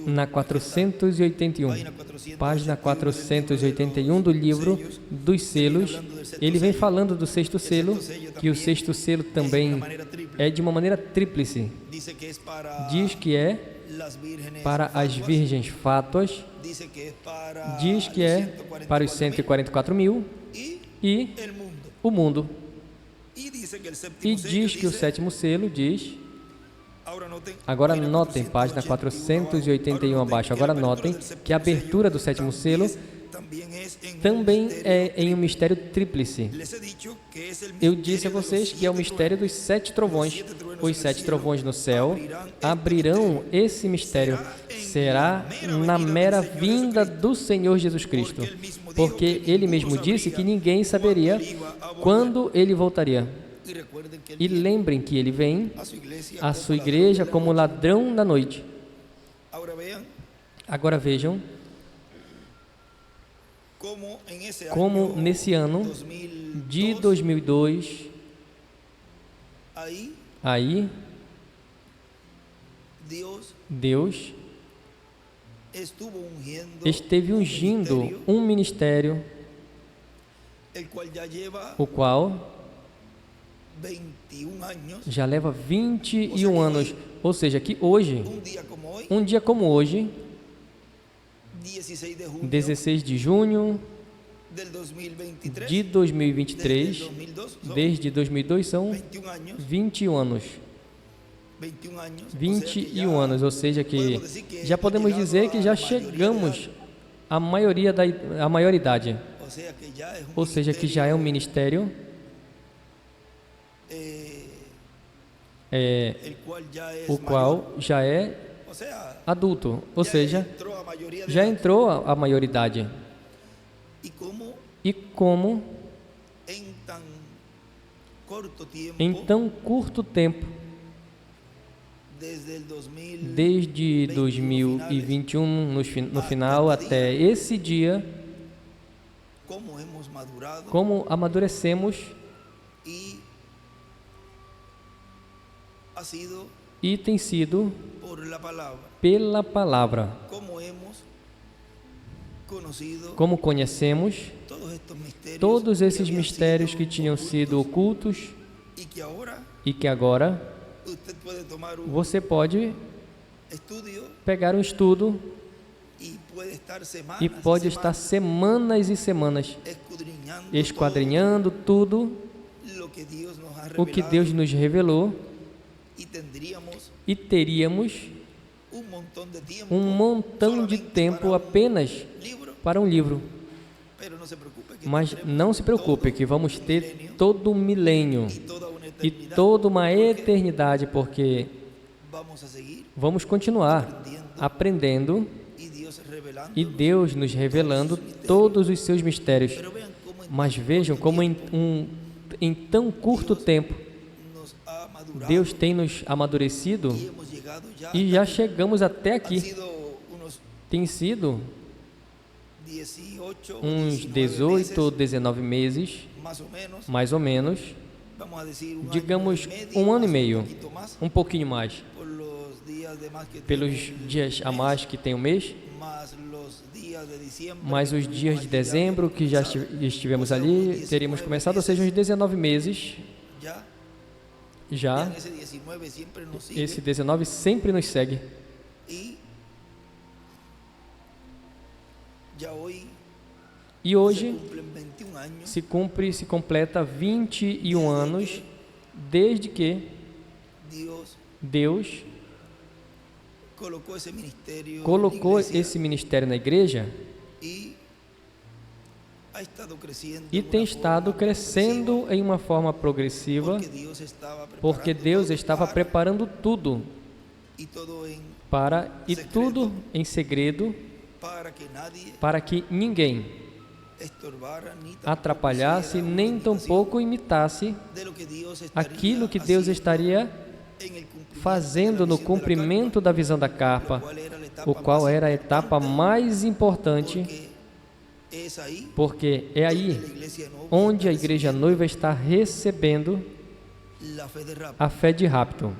Na 481, página 481 do livro dos selos, ele vem falando do sexto selo, que o sexto selo também é de uma maneira tríplice. Diz que é para as virgens fátuas, diz que é para os 144 mil e o mundo. E diz que o sétimo selo diz... Agora notem, página 481 abaixo, agora notem que a abertura do sétimo selo também é em um mistério tríplice. Eu disse a vocês que é o mistério dos 7 trovões. Os 7 trovões no céu abrirão esse mistério. Será na mera vinda do Senhor Jesus Cristo, porque Ele mesmo disse que ninguém saberia quando Ele voltaria. E lembrem que Ele vem à sua igreja como ladrão da noite. Agora vejam como nesse ano de 2002, aí Deus esteve ungindo um ministério, o qual já leva 21 anos, ou seja, que hoje, um dia como hoje, 16 de junho de 2023, desde 2002 são 21 anos. 21 anos, ou seja, que já podemos dizer que já chegamos à maioridade, ou seja, que já é um ministério o qual já é adulto, ou seja, já entrou a maioridade. E como em tão curto tempo, desde 2021 no final até esse dia, como amadurecemos e tem sido pela palavra, como conhecemos todos esses mistérios que tinham sido ocultos e que agora você pode pegar um estudo e pode estar semanas e semanas esquadrinhando tudo o que Deus nos revelou, e teríamos um montão de tempo apenas para um livro. Mas não se preocupe que vamos ter todo um milênio e toda uma eternidade, porque vamos continuar aprendendo e Deus nos revelando todos os seus mistérios. Mas vejam como em tão curto tempo Deus tem nos amadurecido e já chegamos até aqui. Tem sido uns 18 ou 19 meses, mais ou menos, digamos 1 ano e meio, um pouquinho mais, pelos dias a mais que tem o mês, mais os dias de dezembro que já estivemos ali, teríamos começado, ou seja, uns 19 meses. Já, esse 19 sempre nos segue. E hoje se completa 21 anos desde que Deus colocou esse ministério na igreja, e tem estado crescendo em uma forma progressiva, porque Deus estava preparando tudo e tudo em segredo, para que ninguém atrapalhasse, nem tampouco imitasse aquilo que Deus estaria fazendo no cumprimento da visão da carpa, o qual era a etapa mais importante, porque é aí onde a igreja noiva está recebendo a fé de rapto.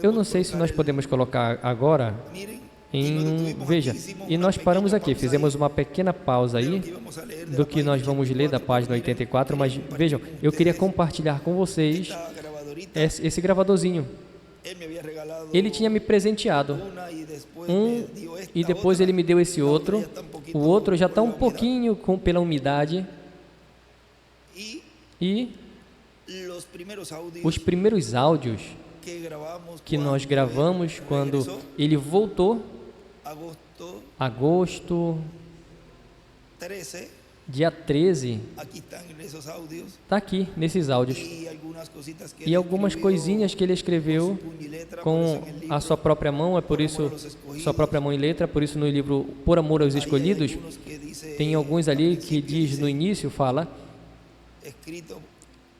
Eu não sei se nós podemos colocar agora veja, e nós paramos aqui, fizemos uma pequena pausa aí do que nós vamos ler da página 84, mas vejam, eu queria compartilhar com vocês esse gravadorzinho. Ele tinha me presenteado e depois ele me deu esse outro. O outro já está um pouquinho pela umidade. E os primeiros áudios que nós gravamos quando ele voltou, agosto, dia 13, está aqui nesses áudios. E algumas coisinhas que ele escreveu com a sua própria mão, é por isso, sua própria mão em letra, por isso no livro Por Amor aos Escolhidos, tem alguns ali que diz no início, fala,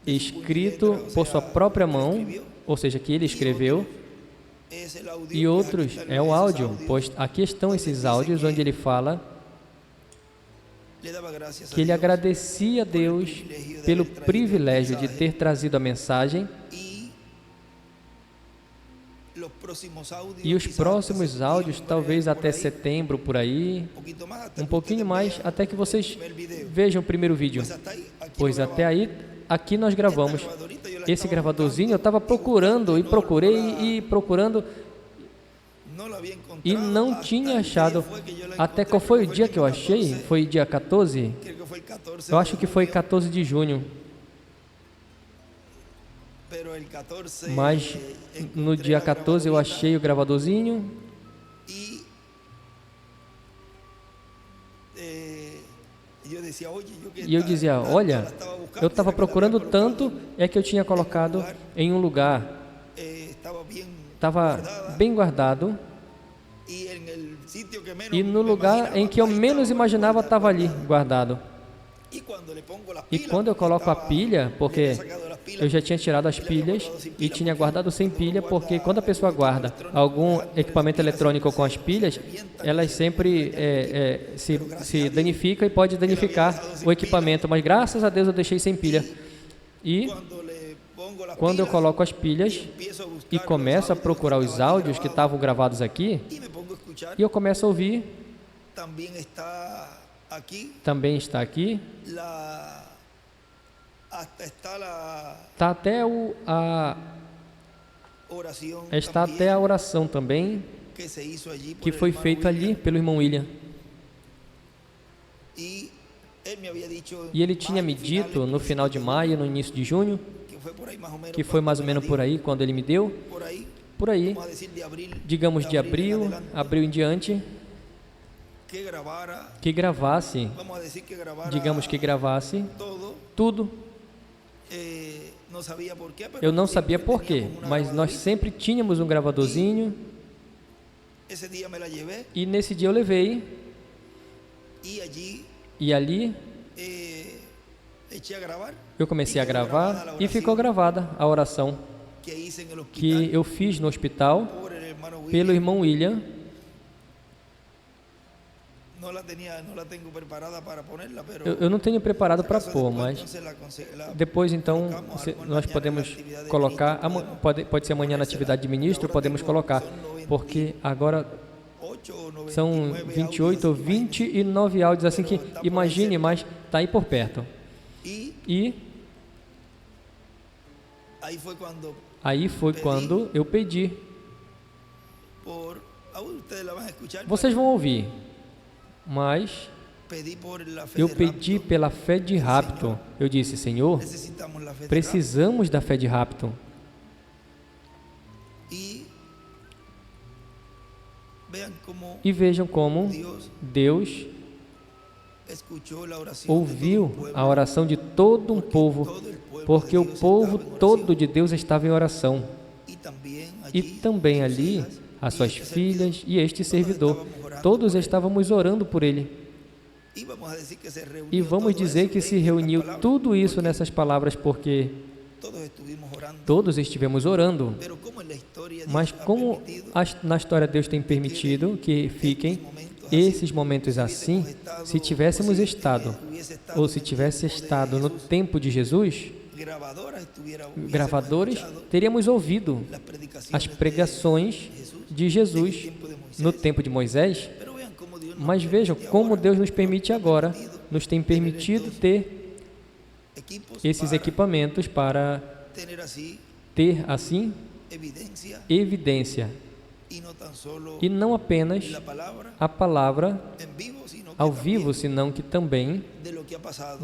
escrito por sua própria mão, ou seja, que ele escreveu, e outros é o áudio, pois aqui estão esses áudios onde ele fala que ele agradecia a Deus pelo privilégio de ter trazido a mensagem, e os próximos áudios, talvez até setembro, por aí, um pouquinho mais, até que vocês vejam o primeiro vídeo, pois até aí, aqui nós gravamos. Esse gravadorzinho eu estava procurando e procurando e não tinha achado. Até qual foi o dia que eu achei? Foi dia 14? Eu acho que foi 14 de junho. Mas no dia 14 eu achei o gravadorzinho. E eu dizia, olha, eu estava procurando tanto, é que eu tinha colocado em um lugar, estava bem guardado, e no lugar em que eu menos imaginava estava ali guardado. E quando eu coloco a pilha, porque eu já tinha tirado as pilhas e tinha guardado sem pilha, porque quando a pessoa guarda algum equipamento eletrônico com as pilhas, elas sempre se danificam e pode danificar o equipamento, mas graças a Deus eu deixei sem pilha. E quando eu coloco as pilhas e começo a procurar os áudios que estavam gravados aqui, e eu começo a ouvir, também está aqui, está até a oração também, que foi feita ali pelo irmão William. E ele tinha me dito no final de maio, no início de junho, que foi mais ou menos por aí, quando ele me deu, por aí, digamos de abril em diante, que gravasse, digamos que gravasse tudo. Eu não sabia por quê, mas nós sempre tínhamos um gravadorzinho, e nesse dia eu levei, e ali eu comecei a gravar e ficou gravada a oração que eu fiz no hospital pelo irmão William. Eu não tenho preparado para pôr, mas depois então nós podemos colocar, pode ser amanhã na atividade de ministro, podemos colocar, porque agora são 28 ou 29 áudios, assim que imagine, mas está aí por perto. E aí foi quando eu pedi. Vocês vão ouvir, mas eu pedi pela fé de rapto. Eu disse, Senhor, precisamos da fé de rapto. E vejam como Deus ouviu a oração de todo um povo, porque o povo todo de Deus estava em oração. E também ali, as suas filhas e este servidor, todos estávamos orando por ele. E vamos dizer que se reuniu tudo isso nessas palavras porque todos estivemos orando. Mas como na história Deus tem permitido que fiquem esses momentos assim, se tivéssemos estado, ou se tivesse estado no tempo de Jesus, gravadores, teríamos ouvido as pregações de Jesus no tempo de Moisés. Mas vejam como Deus nos permite agora, nos tem permitido ter esses equipamentos para ter, assim, evidência. E não apenas a palavra ao vivo, senão que também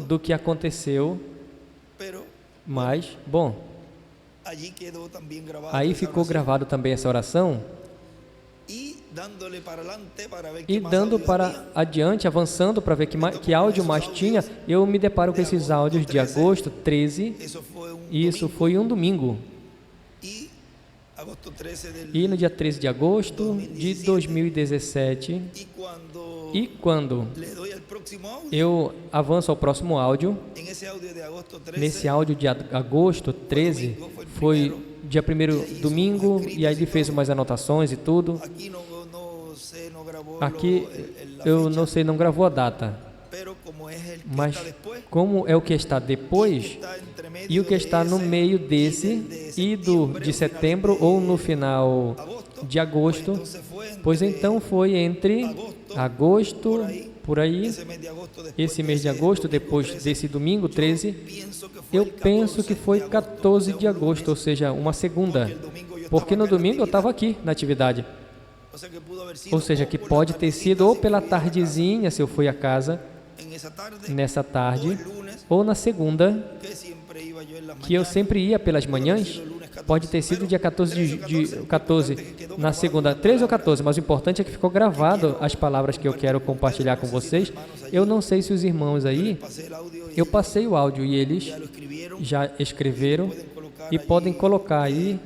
do que aconteceu. Mas, bom, aí ficou gravado também essa oração. E dando para adiante, avançando para ver que áudio mais tinha, eu me deparo com esses áudios de agosto 13, e isso foi um domingo. E no dia 13 de agosto de 2017, e quando eu avanço ao próximo áudio, nesse áudio de agosto 13, foi dia 1º domingo, e aí ele fez umas anotações e tudo. Aqui eu não sei, não gravou a data, mas como é o que está depois e o que está no meio desse e de setembro ou no final de agosto, pois então foi entre agosto, por aí, esse mês de agosto, depois desse domingo 13, eu penso que foi 14 de agosto, ou seja, uma segunda, porque no domingo eu estava aqui na atividade. Ou seja, que pode ter sido ou pela tardezinha, se eu fui a casa, nessa tarde, ou na segunda, que eu sempre ia pelas manhãs, pode ter sido dia 14, na segunda, 13 ou 14, mas o importante é que ficou gravado as palavras que eu quero compartilhar com vocês. Eu não sei se os irmãos aí, eu passei o áudio e eles já escreveram e podem colocar aí,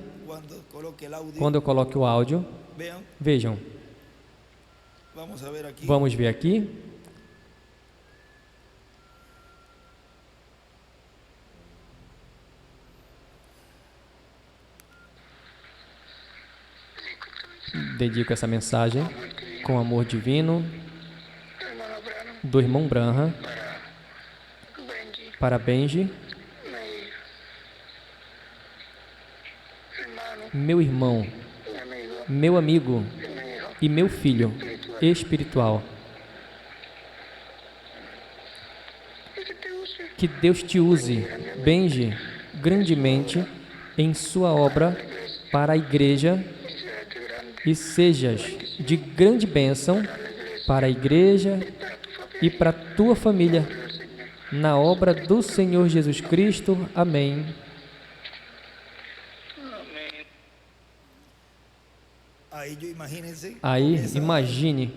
quando eu coloque o áudio. Vejam, vamos ver aqui. Dedico essa mensagem com amor divino do irmão Branham para Benji, meu irmão, meu amigo e meu filho espiritual. Que Deus te use, Benji, grandemente em sua obra para a igreja e sejas de grande bênção para a igreja e para a tua família, na obra do Senhor Jesus Cristo. Amém. Aí, imagine,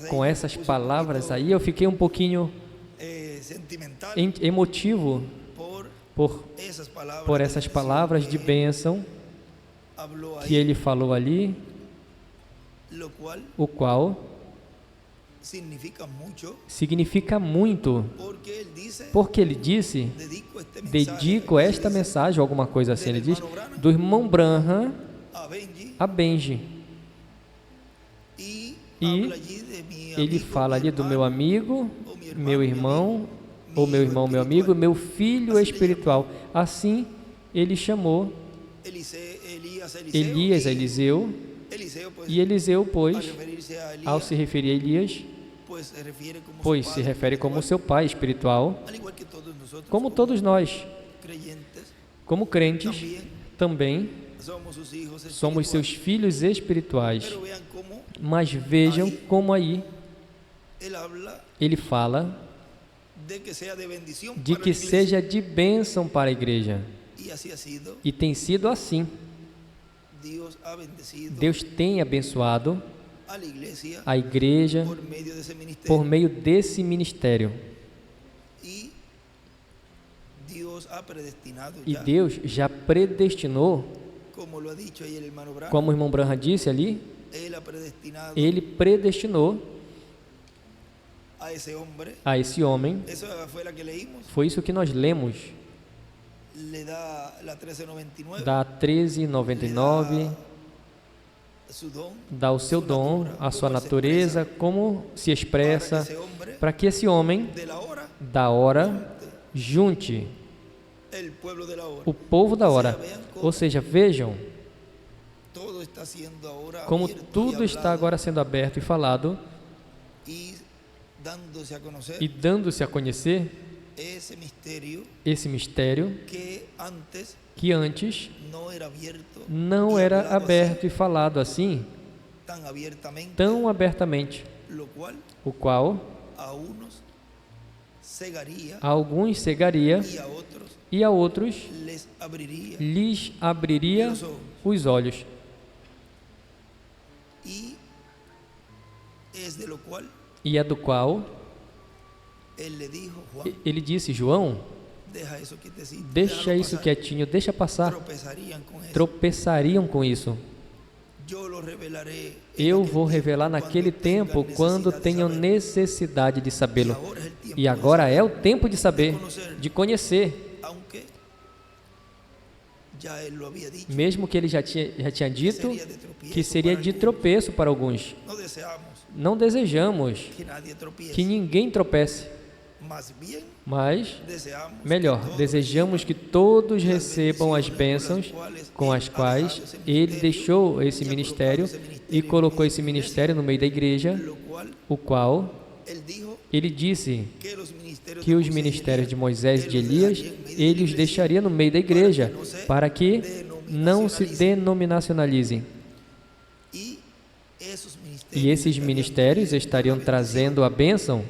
com essas palavras aí, eu fiquei um pouquinho emotivo por essas palavras de bênção que ele falou ali, o qual significa muito, porque ele disse, dedico esta mensagem, alguma coisa assim, ele diz, do irmão Branham a Benji. E ele fala ali do meu amigo, meu irmão, ou meu irmão, meu amigo, meu filho espiritual. Assim ele chamou Elias a Eliseu, e Eliseu, pois, ao se referir a Elias, pois se refere como seu pai espiritual, como todos nós, como crentes, também somos seus filhos espirituais. Mas vejam como aí ele fala de que seja de bênção para a igreja. E tem sido assim. Deus tem abençoado a igreja por meio desse ministério. E Deus já predestinou, como o irmão Branham disse ali, Ele predestinou a esse homem. Foi isso que nós lemos. Dá 13,99, dá o seu dom, a sua natureza, como se expressa, para que esse homem da hora junte o povo da hora. Ou seja, vejam como tudo está agora sendo aberto e falado e dando-se a conhecer esse mistério que antes não era aberto e falado assim, tão abertamente, o qual a alguns cegaria e a outros lhes abriria os olhos. E é do qual ele disse: João, deixa isso quietinho, deixa passar. Tropeçariam com isso. Eu vou revelar naquele tempo, quando tenham necessidade de sabê-lo. E agora é o tempo de saber, de conhecer. Mesmo que ele já tinha dito que seria de tropeço para alguns. Não desejamos que ninguém tropece, mas, melhor, desejamos que todos recebam as bênçãos com as quais Ele deixou esse ministério e colocou esse ministério no meio da igreja, o qual Ele disse que os ministérios de Moisés e de Elias, Ele os deixaria no meio da igreja, para que não se denominacionalizem. E esses ministérios estariam trazendo a bênção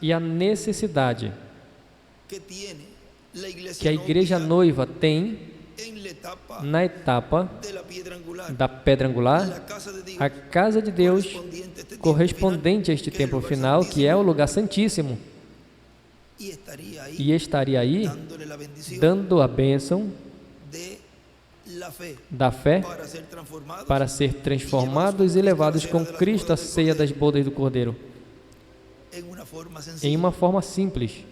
e a necessidade que a igreja noiva tem na etapa da pedra angular, a casa de Deus correspondente a este templo final, que é o lugar santíssimo, e estaria aí dando a bênção da fé para ser transformados e levados com Cristo à ceia das bodas do Cordeiro, em uma forma simples,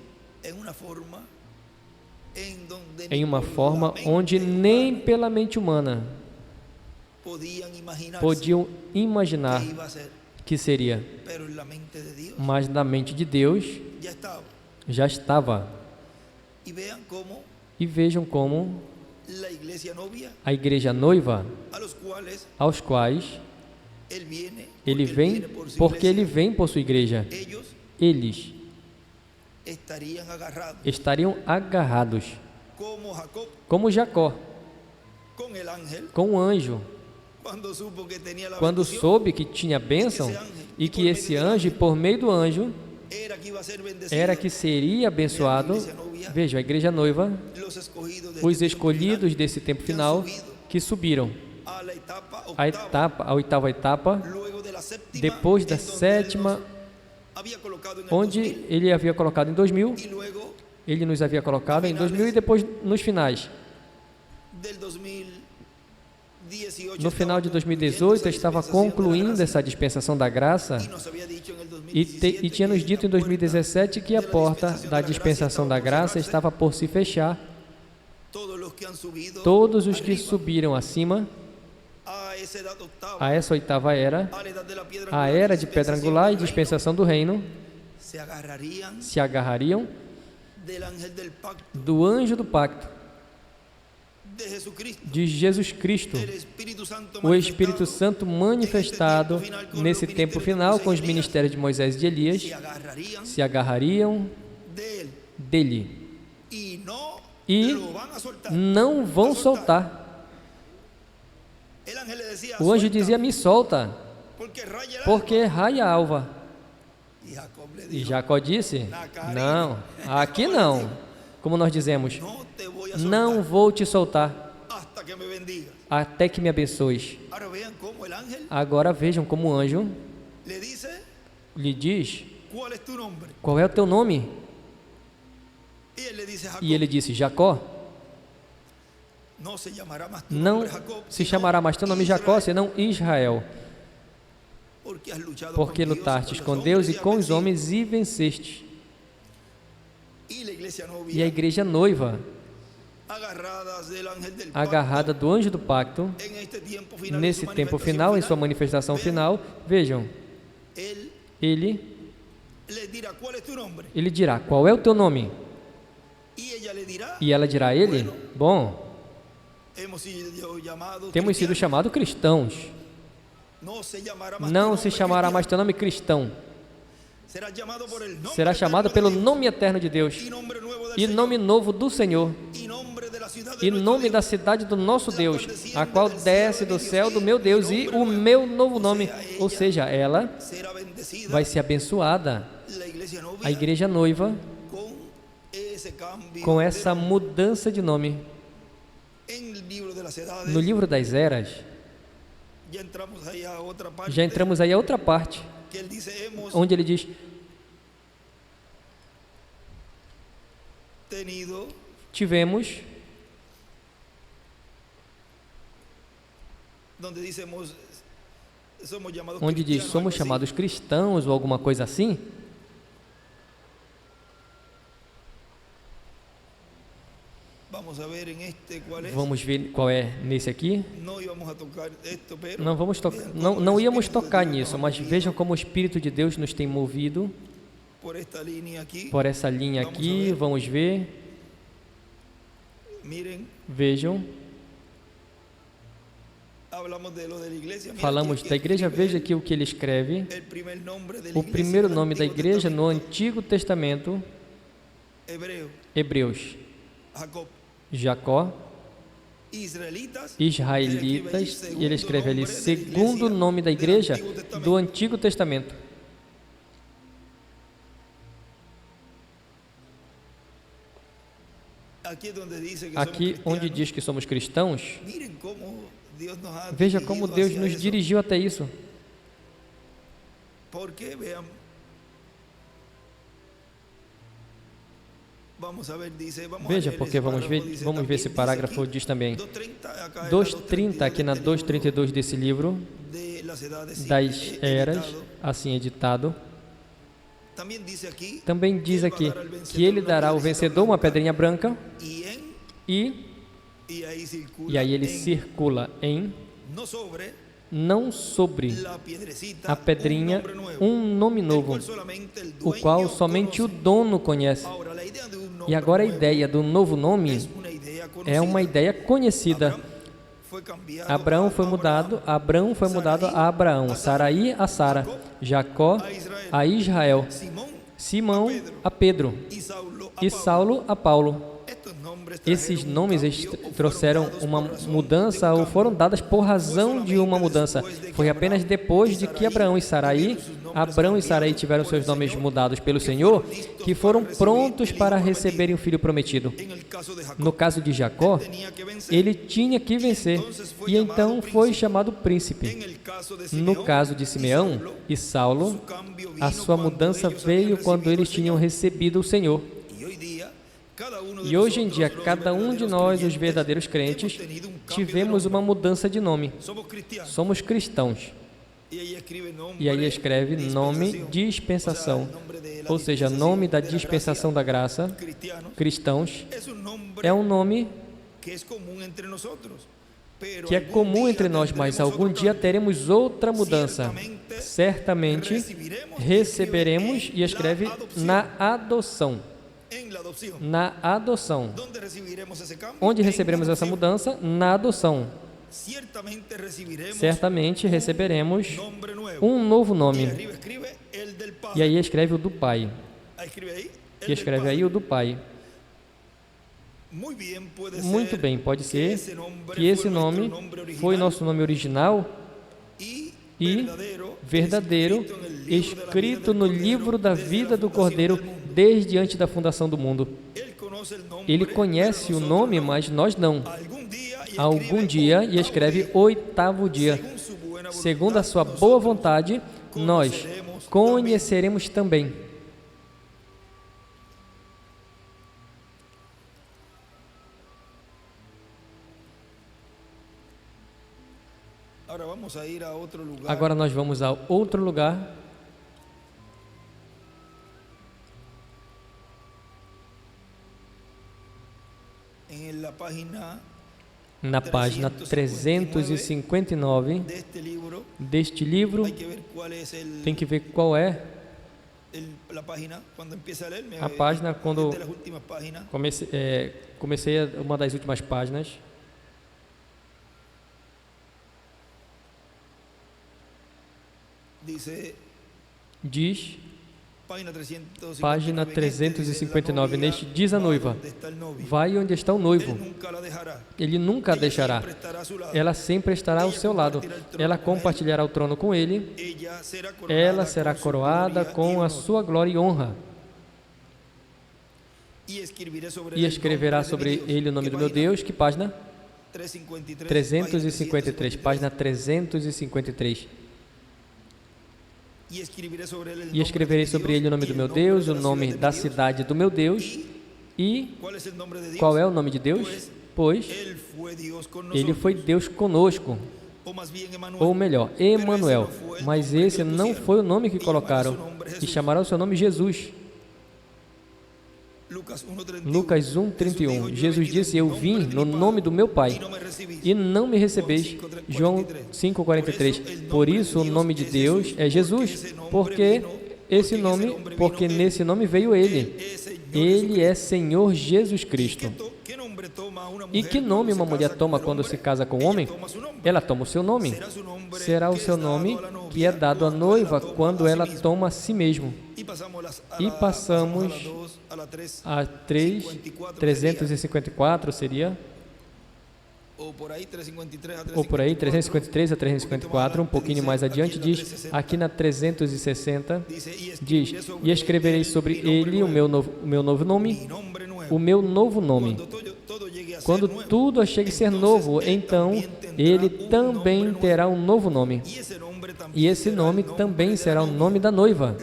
em uma forma onde nem pela mente humana podiam imaginar que seria, mas na mente de Deus já estava. E vejam como a igreja noiva, aos quais Ele vem, porque Ele vem por sua igreja, eles estariam agarrados, como Jacó, com o anjo, quando soube que tinha bênção e que esse anjo, por meio do anjo, era que seria abençoado. Veja, a igreja noiva, os escolhidos desse tempo final, que subiram a oitava etapa, depois da sétima, onde Ele havia colocado em 2000, Ele nos havia colocado em 2000 e depois nos finais. No final de 2018, estava concluindo essa dispensação da graça e tinha nos dito em 2017 que a porta da dispensação da graça estava por se fechar. Todos os que subiram acima a essa oitava era, a era de pedra angular e dispensação do reino, se agarrariam do anjo do pacto, de Jesus Cristo, o Espírito Santo manifestado nesse tempo final com os ministérios de Moisés e de Elias, se agarrariam dele e não vão soltar. O anjo dizia: me solta, porque raia a alva. E Jacó disse: não, aqui não. Como nós dizemos, não vou te soltar até que me abençoes. Agora vejam como o anjo lhe diz: qual é o teu nome? E ele disse: Jacó. Não se chamará mais teu nome Jacó, senão Israel, porque lutastes com Deus e com os homens e venceste. E a igreja noiva, agarrada do anjo do pacto, nesse tempo final, em sua manifestação final, vejam, ele dirá: qual é o teu nome? E ela dirá a ele: bom, temos sido chamados cristãos. Não se chamará mais teu nome cristão, será chamado pelo nome eterno de Deus, e nome novo do Senhor, e nome da cidade do nosso Deus, a qual desce do céu do meu Deus, e o meu novo nome. Ou seja, ela vai ser abençoada, a igreja noiva, com essa mudança de nome. No livro das eras, já entramos aí a outra parte, onde ele diz: tivemos, onde diz somos chamados cristãos ou alguma coisa assim. Vamos ver qual é nesse aqui. Não íamos tocar nisso, mas vejam como o Espírito de Deus nos tem movido por essa linha aqui. Vamos ver. Vejam. Falamos da igreja, veja aqui o que ele escreve. O primeiro nome da igreja no Antigo Testamento, Hebreus, Jacó, Israelitas, e ele escreve ali, segundo nome da igreja do Antigo Testamento. Aqui onde diz que somos cristãos, veja como Deus nos dirigiu até isso. Veja, porque vamos ver esse parágrafo diz também. 2:30, aqui na 2:32 desse livro, das eras, assim editado. Também diz aqui que ele dará ao vencedor uma pedrinha branca e aí ele circula em, não sobre a pedrinha, um nome novo, o qual somente o dono conhece. E agora a ideia do novo nome é uma ideia conhecida. Abrão foi mudado a Abraão, Saraí a Sara, Jacó a Israel, Simão a Pedro e Saulo a Paulo. Esses nomes trouxeram uma mudança ou foram dadas por razão de uma mudança. Foi apenas depois de que Abrão e Sarai tiveram seus nomes mudados pelo Senhor, que foram prontos para receberem o filho prometido. No caso de Jacó, ele tinha que vencer, e então foi chamado príncipe. No caso de Simeão e Saulo, a sua mudança veio quando eles tinham recebido o Senhor. E hoje em dia, cada um de nós, os verdadeiros crentes, tivemos uma mudança de nome. Somos cristãos. E aí escreve nome dispensação, ou seja, nome da dispensação da graça, cristãos, é um nome que é comum entre nós, mas algum dia teremos outra mudança. Certamente receberemos, e escreve, na adoção. Na adoção. Onde receberemos essa mudança? Na adoção. Certamente receberemos um novo nome. E aí escreve o do Pai. E escreve aí o do Pai. Muito bem, pode ser que esse nome foi nosso nome original e verdadeiro, escrito no livro da vida do Cordeiro desde antes da fundação do mundo. Ele conhece o nome, mas nós não. algum dia e escreve 8º dia. Segundo a sua boa vontade, nós conheceremos também. Agora nós vamos a outro lugar. Na página 359 deste livro, tem que ver qual é a página quando comecei uma das últimas páginas. Diz, página 359, neste diz a noiva: vai onde está o noivo, ele nunca a deixará, ela sempre estará ao seu lado, ela compartilhará o trono com ele, ela será coroada com a sua glória e honra, e escreverá sobre ele o nome do meu Deus. Que página? 353, página 353. E escreverei sobre ele o nome do meu Deus, o nome da cidade do meu Deus. E qual é o nome de Deus? Pois ele foi Deus conosco, ou melhor, Emanuel. Mas esse não foi o nome que colocaram, e chamará o seu nome Jesus. Lucas 1:31. Jesus disse: eu vim no nome do meu Pai e não me recebeis. João 5:43. Por isso o nome de Deus é Jesus, porque nesse nome veio ele. Ele é Senhor Jesus Cristo. E que nome uma mulher toma quando se casa com um homem? Ela toma o seu nome. Será o seu nome que é dado à noiva quando ela toma a si mesmo. E passamos a 354, seria? Ou por aí, 353 a 354, um pouquinho mais adiante, diz, aqui na 360, diz: e escreverei sobre ele o meu novo nome, o meu novo nome. Quando tudo chegue a ser novo, então ele também terá um novo nome. E esse nome também será o nome da noiva.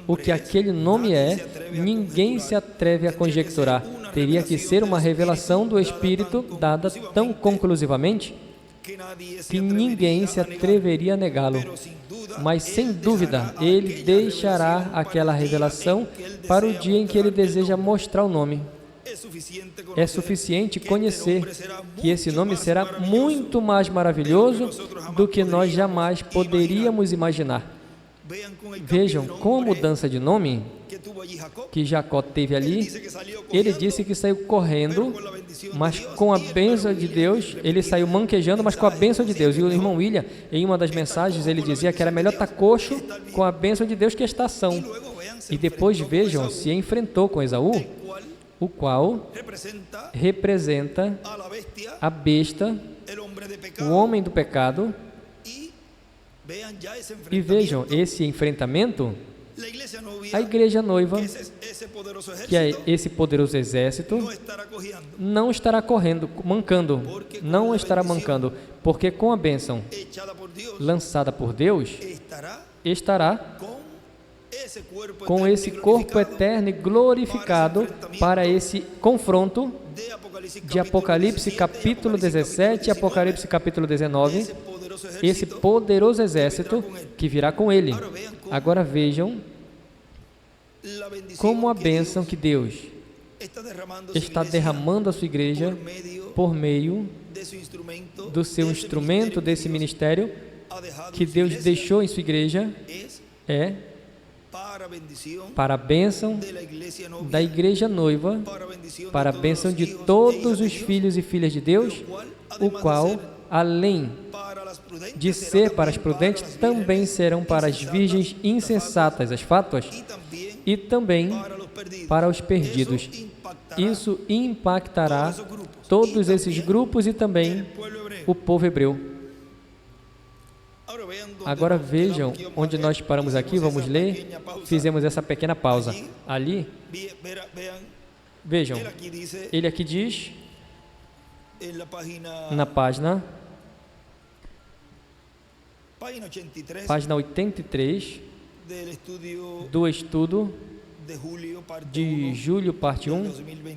O que aquele nome é, ninguém se atreve a conjecturar. Teria que ser uma revelação do Espírito dada tão conclusivamente que ninguém se atreveria a negá-lo. Mas, sem dúvida, ele deixará aquela revelação para o dia em que ele deseja mostrar o nome. É suficiente conhecer que esse nome será muito mais maravilhoso do que nós jamais poderíamos imaginar. Vejam, com a mudança de nome que Jacó teve ali, ele disse que saiu correndo, mas com a bênção de Deus, ele saiu manquejando, mas com a bênção de Deus. E o irmão William, em uma das mensagens, ele dizia que era melhor estar coxo com a bênção de Deus que estar são. E depois, vejam, se enfrentou com Esaú, o qual representa a besta, o homem do pecado. E vejam, esse enfrentamento, a igreja noiva, que é esse poderoso exército, não estará correndo, mancando, não estará mancando, porque com a bênção lançada por Deus, estará com esse corpo eterno e glorificado para esse confronto de Apocalipse capítulo 17 e Apocalipse capítulo 19, esse poderoso exército que virá com ele. Agora vejam como a bênção que Deus está derramando a sua igreja por meio do seu instrumento, desse ministério que Deus deixou em sua igreja, é para a bênção da igreja noiva, para a bênção de todos os filhos e filhas de Deus, o qual, além de ser para as prudentes, também serão para as virgens insensatas, as fátuas, e também para os perdidos. Isso impactará todos esses grupos e também o povo hebreu. Agora vejam onde nós paramos aqui, vamos ler, fizemos essa pequena pausa. Ali, vejam, ele aqui diz, na página 83 do estudo de julho, parte 1,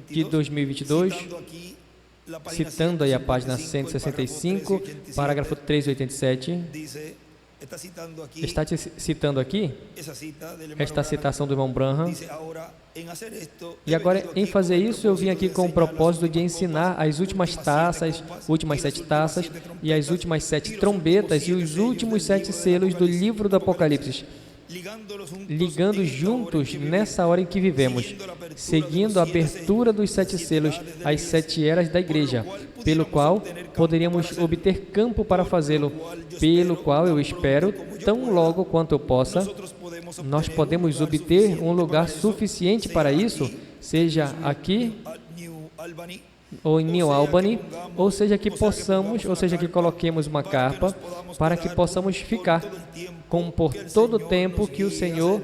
de 2022, citando aí a página 165, parágrafo 387, está citando aqui esta citação do irmão Branham. E agora, em fazer isso, eu vim aqui com o propósito de ensinar as últimas taças, últimas 7 taças, e as últimas 7 trombetas, e os últimos 7 selos do livro do Apocalipse, ligando juntos nessa hora em que vivemos, seguindo a abertura dos 7 selos, as 7 eras da igreja, pelo qual poderíamos obter campo para fazê-lo, pelo qual eu espero, tão logo quanto eu possa, nós podemos obter um lugar suficiente para isso, seja aqui ou em New Albany, ou seja que possamos, ou seja que coloquemos uma carpa para que possamos ficar por todo o tempo que o Senhor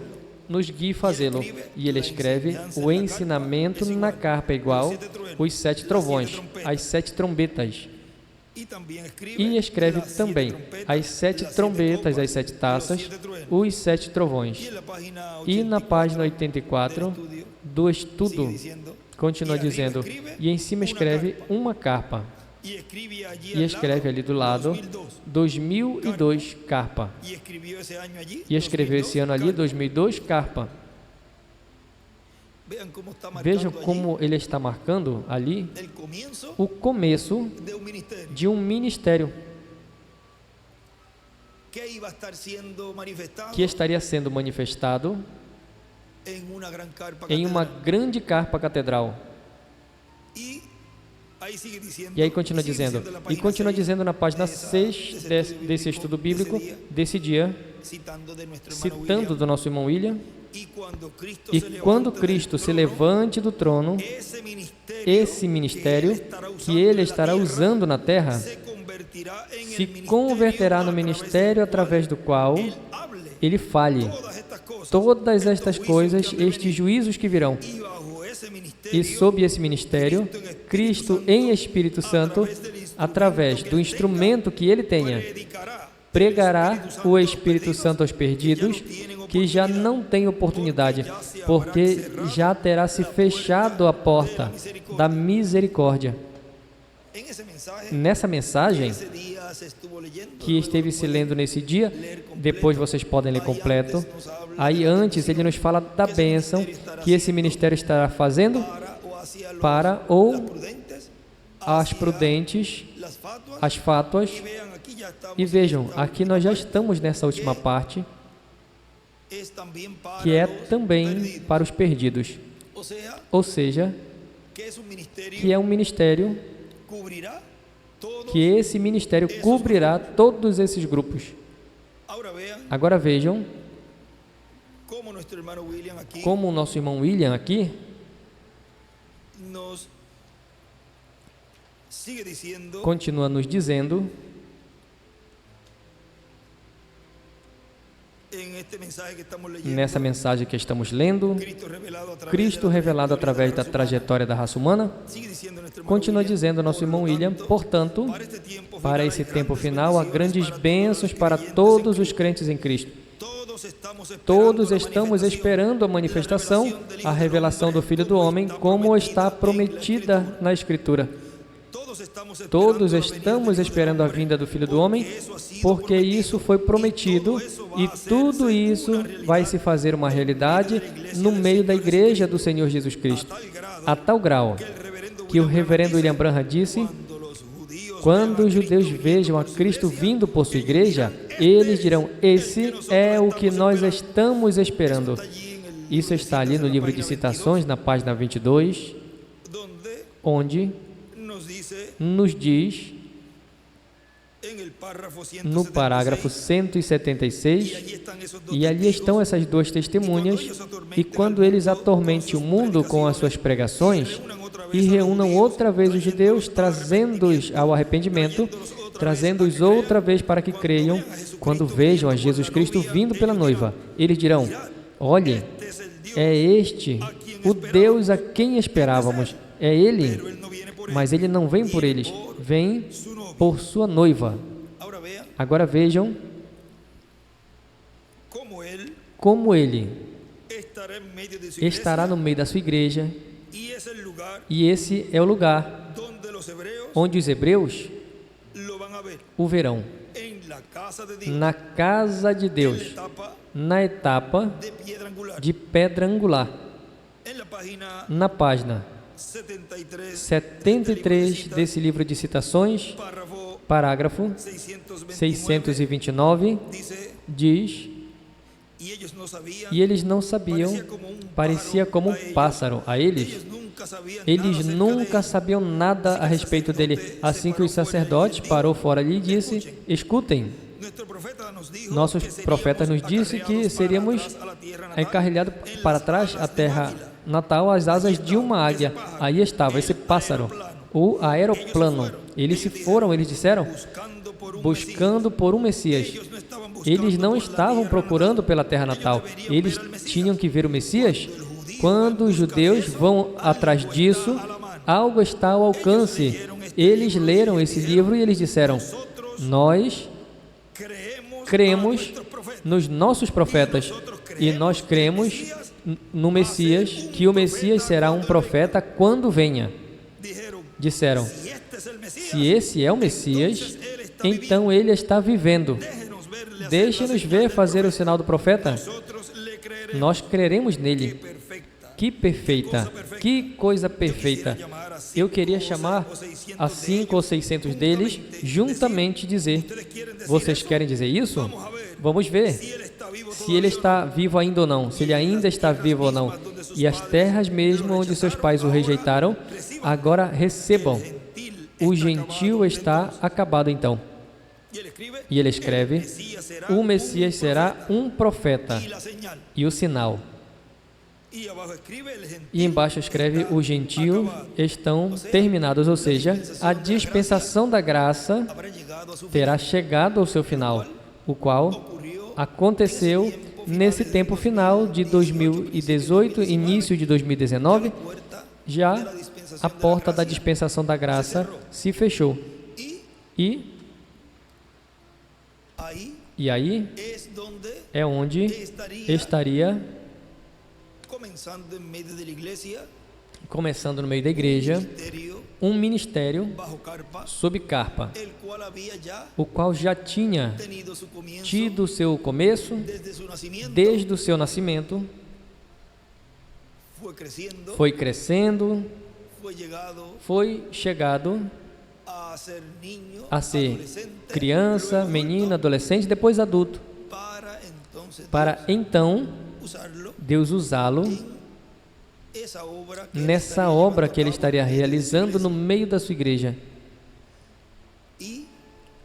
nos guie fazê-lo. E ele escreve o ensinamento na carpa igual os 7 trovões, as 7 trombetas. E escreve também as 7 trombetas, as 7 taças, os 7 trovões. E na página 84 do estudo, continua dizendo, e em cima escreve uma carpa. E escreve ali do lado 2002 carpa. E escreveu esse ano ali 2002 carpa. Vejam como ele está marcando ali o começo de um ministério que estaria sendo manifestado em uma grande carpa catedral. E aí continua dizendo na página 6 desse estudo bíblico, desse dia, citando do nosso irmão William, e quando Cristo se levante do trono, esse ministério que ele estará usando na terra se converterá no ministério através do qual ele fale todas estas coisas, estes juízos que virão. E sob esse ministério, Cristo em Espírito Santo, através do instrumento que ele tenha, pregará o Espírito Santo aos perdidos, que já não têm oportunidade, porque já terá se fechado a porta da misericórdia. Nessa mensagem que esteve se lendo nesse dia, depois vocês podem ler completo. Aí antes ele nos fala da bênção que esse ministério estará fazendo para ou as prudentes, as fátuas. E vejam, aqui nós já estamos nessa última parte, que é também para os perdidos. Ou seja, que é um ministério que esse ministério cobrirá todos esses grupos. Agora vejam como o nosso irmão William aqui continua nos dizendo nessa mensagem que estamos lendo, Cristo revelado através da trajetória da raça humana, continua dizendo nosso irmão William, portanto, para esse tempo final, há grandes bênçãos para todos os crentes em Cristo. Todos estamos esperando a manifestação, a revelação do Filho do Homem, como está prometida na Escritura. Todos estamos esperando a vinda do Filho do Homem, porque isso foi prometido e tudo isso vai se fazer uma realidade no meio da igreja do Senhor Jesus Cristo, a tal grau que o reverendo William Branham disse, quando os judeus vejam a Cristo vindo por sua igreja, eles dirão, esse é o que nós estamos esperando. Isso está ali no livro de citações, na página 22, onde nos diz, no parágrafo 176, e ali estão essas duas testemunhas, e quando eles atormentem o mundo com as suas pregações, e reúnam outra vez os judeus, trazendo-os ao arrependimento, trazendo-os outra vez para que creiam, quando vejam a Jesus Cristo vindo pela noiva, eles dirão, olhe, é este o Deus a quem esperávamos, é Ele, mas ele não vem por eles, vem por sua noiva. Agora vejam como ele estará no meio da sua igreja, e esse é o lugar onde os hebreus o verão, na casa de Deus, na etapa de pedra angular. Na página 73 desse livro de citações, parágrafo 629, diz: e eles não sabiam, parecia como um pássaro a eles. Eles nunca sabiam nada a respeito dele. Assim que os sacerdotes parou fora ali e disse: escutem, nossos profetas nos disse que seríamos encarrilhados para trás à terra natal, as asas de uma águia. Aí estava esse pássaro, o aeroplano. Eles se foram, eles disseram, buscando por um Messias. Eles não estavam procurando pela terra natal. Eles tinham que ver o Messias. Quando os judeus vão atrás disso, algo está ao alcance. Eles leram esse livro e eles disseram: nós cremos nos nossos profetas e nós cremos no Messias, que o Messias será um profeta quando venha. Disseram: se esse é o Messias, então ele está vivendo. Deixe-nos ver fazer o sinal do profeta. Nós creremos nele. Que perfeita, que coisa perfeita. Eu queria chamar a 500 ou 600 deles juntamente e dizer: vocês querem dizer isso? Vamos ver se ele está vivo ainda ou não, se ele ainda está vivo ou não. E as terras mesmo onde seus pais o rejeitaram, agora recebam. O gentil está acabado então. E ele escreve: o Messias será um profeta. E o sinal. E embaixo escreve: os gentios estão terminados, ou seja, a dispensação da graça terá chegado ao seu final, o qual aconteceu nesse tempo final de 2018, início de 2019, já a porta da dispensação da graça se fechou. E aí é onde estaria começando no meio da igreja um ministério sob carpa, o qual já tinha tido seu começo desde o seu nascimento, foi crescendo, foi chegado a ser criança, menina, adolescente, depois adulto, para então Deus usá-lo nessa obra que ele estaria realizando no meio da sua igreja.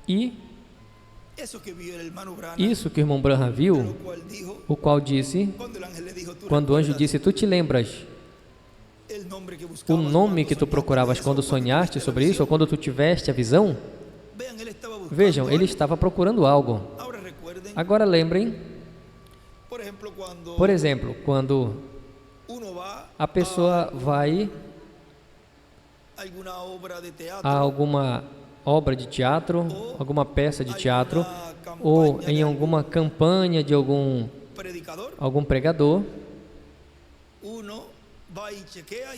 E isso que o irmão Branham viu, o qual disse, quando o anjo disse: tu te lembras o nome que tu procuravas quando sonhaste sobre isso, ou quando tu tiveste a visão? Vejam, ele estava procurando algo. Agora lembrem, por exemplo, quando a pessoa vai a alguma obra de teatro, alguma peça de teatro, ou em alguma campanha de algum pregador,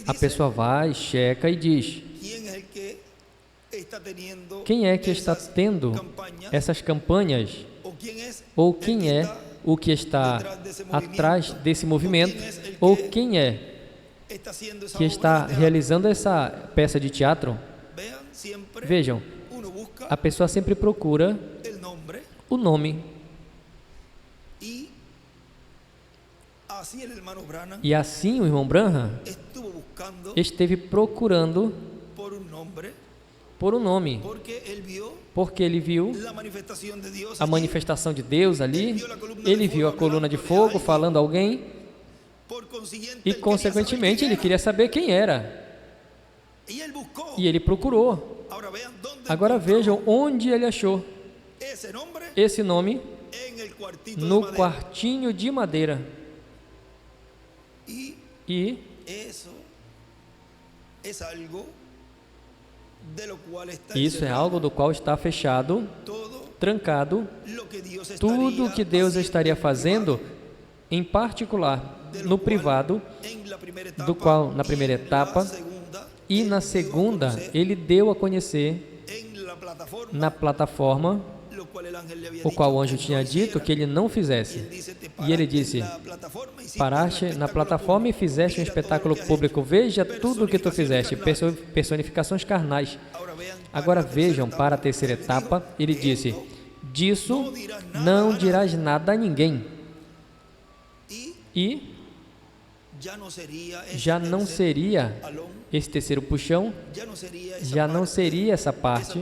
a pessoa vai, checa e diz: quem é que está tendo essas campanhas? Ou quem é o que está atrás desse movimento? Ou quem é que está realizando essa peça de teatro? Vejam, a pessoa sempre procura o nome. E assim o irmão Branham esteve procurando por um nome, porque ele viu a manifestação de Deus ali, ele viu a coluna de fogo falando a alguém, e consequentemente ele queria saber quem era, e ele procurou. Agora vejam onde ele achou esse nome: no quartinho de madeira. E Isso é algo do qual está fechado, trancado, tudo o que Deus estaria fazendo, em particular, no privado, do qual, na primeira etapa, e na segunda, Ele deu a conhecer na plataforma, o qual o anjo tinha dito que ele não fizesse. E ele disse: paraste na plataforma e fizeste um espetáculo público. Veja tudo o que tu fizeste, personificações carnais. Agora vejam para a terceira etapa, ele disse: disso não dirás nada a ninguém. E já não seria esse terceiro puxão, já não seria essa parte,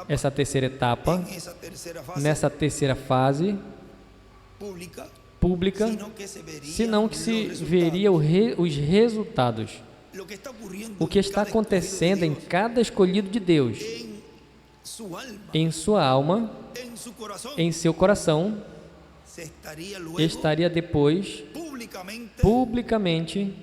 essa terceira etapa, nessa terceira fase pública, senão que se veria os resultados. O que está acontecendo em cada escolhido de Deus, em sua alma, em seu coração, estaria depois publicamente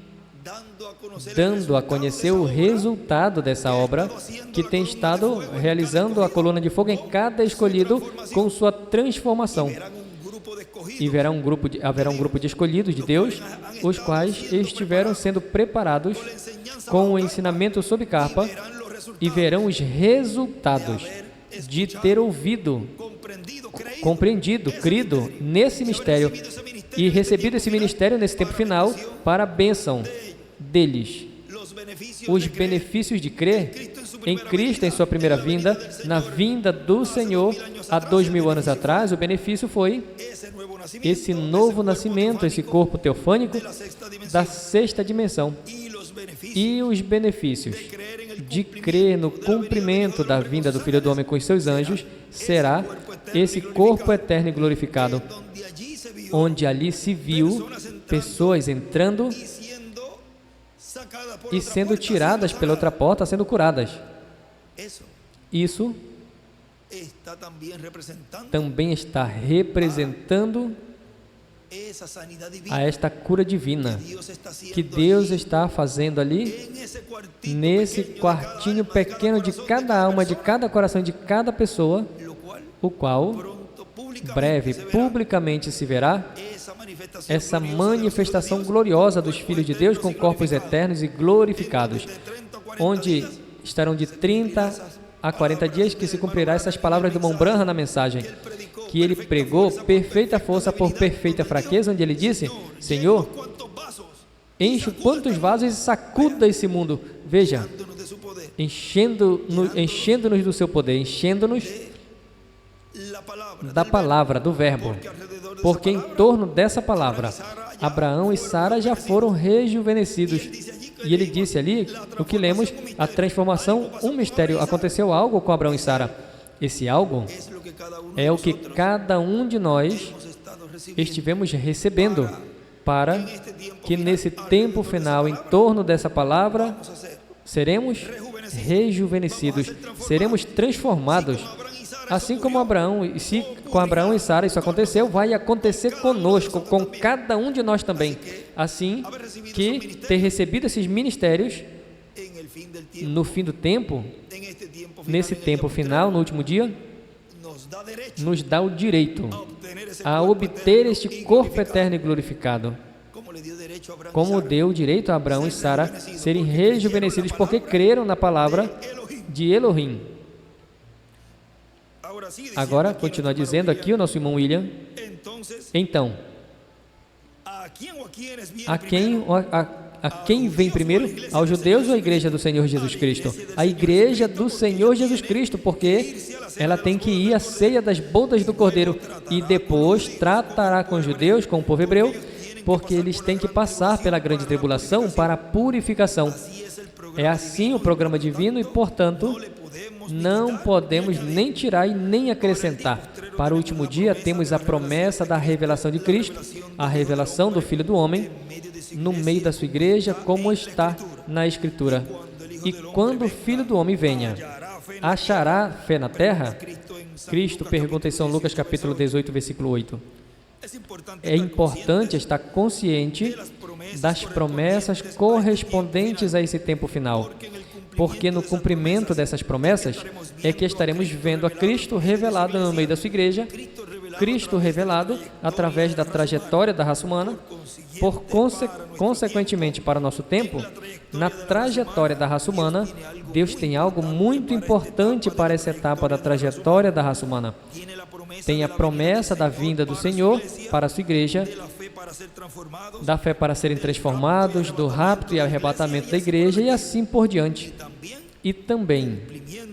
dando a conhecer o resultado dessa obra que tem estado realizando a coluna de fogo em cada escolhido com sua transformação. E haverá um grupo de escolhidos de Deus, os quais estiveram sendo preparados com o ensinamento sob capa e verão os resultados de ter ouvido, compreendido, crido nesse mistério e recebido esse ministério nesse tempo final para a bênção deles. Os benefícios de crer em Cristo em sua primeira vinda, na vinda do Senhor há 2000 anos atrás, o benefício foi esse novo nascimento, esse corpo teofânico da sexta dimensão. E os benefícios de crer no cumprimento da vinda do Filho do Homem com os seus anjos será esse corpo eterno e glorificado, onde ali se viu pessoas entrando e sendo tiradas pela outra porta, sendo curadas. Isso também está representando a esta cura divina que Deus está fazendo ali, nesse quartinho pequeno de cada alma, de cada coração, de cada pessoa, o qual breve, publicamente se verá essa manifestação gloriosa dos filhos de Deus com corpos eternos e glorificados, onde estarão de 30 a 40 dias que se cumprirá essas palavras do Irmão Branham na mensagem que ele pregou, perfeita força por perfeita fraqueza, onde ele disse: Senhor, enche quantos vasos e sacuda esse mundo. Veja, enchendo-nos do seu poder, enchendo-nos da palavra, do verbo, porque em torno dessa palavra, Abraão e Sara já foram rejuvenescidos. E ele disse ali, o que lemos, a transformação, um mistério, aconteceu algo com Abraão e Sara. Esse algo é o que cada um de nós estivemos recebendo, para que nesse tempo final, em torno dessa palavra, seremos rejuvenescidos, seremos transformados. Assim como Abraão, e se com Abraão e Sara isso aconteceu, vai acontecer conosco, com cada um de nós também. Assim que ter recebido esses ministérios no fim do tempo, nesse tempo final, no último dia, nos dá o direito a obter este corpo eterno e glorificado, como deu o direito a Abraão e Sara serem rejuvenescidos porque creram na palavra de Elohim. Agora, continua dizendo aqui o nosso irmão William. Então, a quem vem primeiro? Aos judeus ou à igreja do Senhor Jesus Cristo? A igreja do Senhor Jesus Cristo, porque ela tem que ir à ceia das bodas do Cordeiro e depois tratará com os judeus, com o povo hebreu, porque eles têm que passar pela grande tribulação para a purificação. É assim o programa divino e, portanto, não podemos nem tirar e nem acrescentar. Para o último dia, temos a promessa da revelação de Cristo, a revelação do Filho do Homem, no meio da sua igreja, como está na Escritura. E quando o Filho do Homem venha, achará fé na terra? Cristo pergunta em São Lucas capítulo 18, versículo 8. É importante estar consciente das promessas correspondentes a esse tempo final, porque no cumprimento dessas promessas é que estaremos vendo a Cristo revelado no meio da sua igreja, Cristo revelado através da trajetória da raça humana, consequentemente para o nosso tempo, na trajetória da raça humana, Deus tem algo muito importante para essa etapa da trajetória da raça humana. Tem a promessa da vinda do Senhor para a sua igreja, da fé para serem transformados, do rapto e arrebatamento da igreja e assim por diante. E também,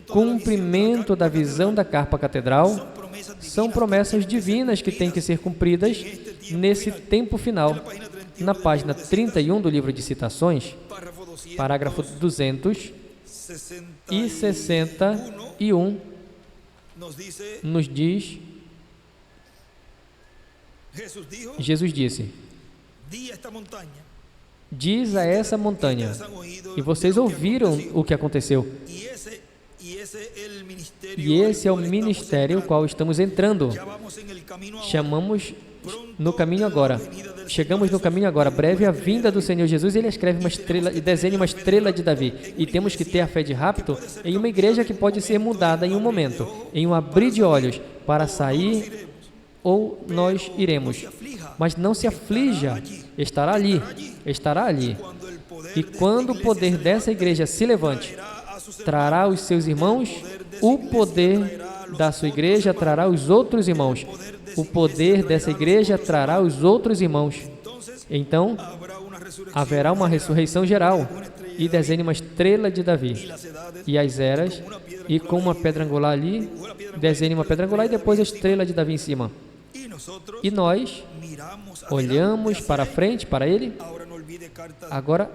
cumprimento da visão da carpa catedral, são promessas divinas que têm que ser cumpridas nesse tempo final. Na página 31 do livro de Citações, parágrafo 261, nos diz, Jesus disse, diz a essa montanha, e vocês ouviram o que aconteceu. E esse é o ministério ao qual estamos entrando. Chegamos no caminho agora, breve a vinda do Senhor Jesus. Ele escreve uma estrela e desenha uma estrela de Davi. E temos que ter a fé de rapto em uma igreja que pode ser mudada em um momento, em um abrir de olhos, para sair ou nós iremos. Mas não se aflija, estará ali. E quando o poder dessa igreja se levante, trará os seus irmãos, o poder da sua igreja trará os outros irmãos. O poder dessa igreja trará os outros irmãos. Então, haverá uma ressurreição geral. E desenhe uma estrela de Davi. E as eras, e com uma pedra angular ali, desenhe uma pedra angular e depois a estrela de Davi em cima. E nós olhamos para frente, para ele. Agora,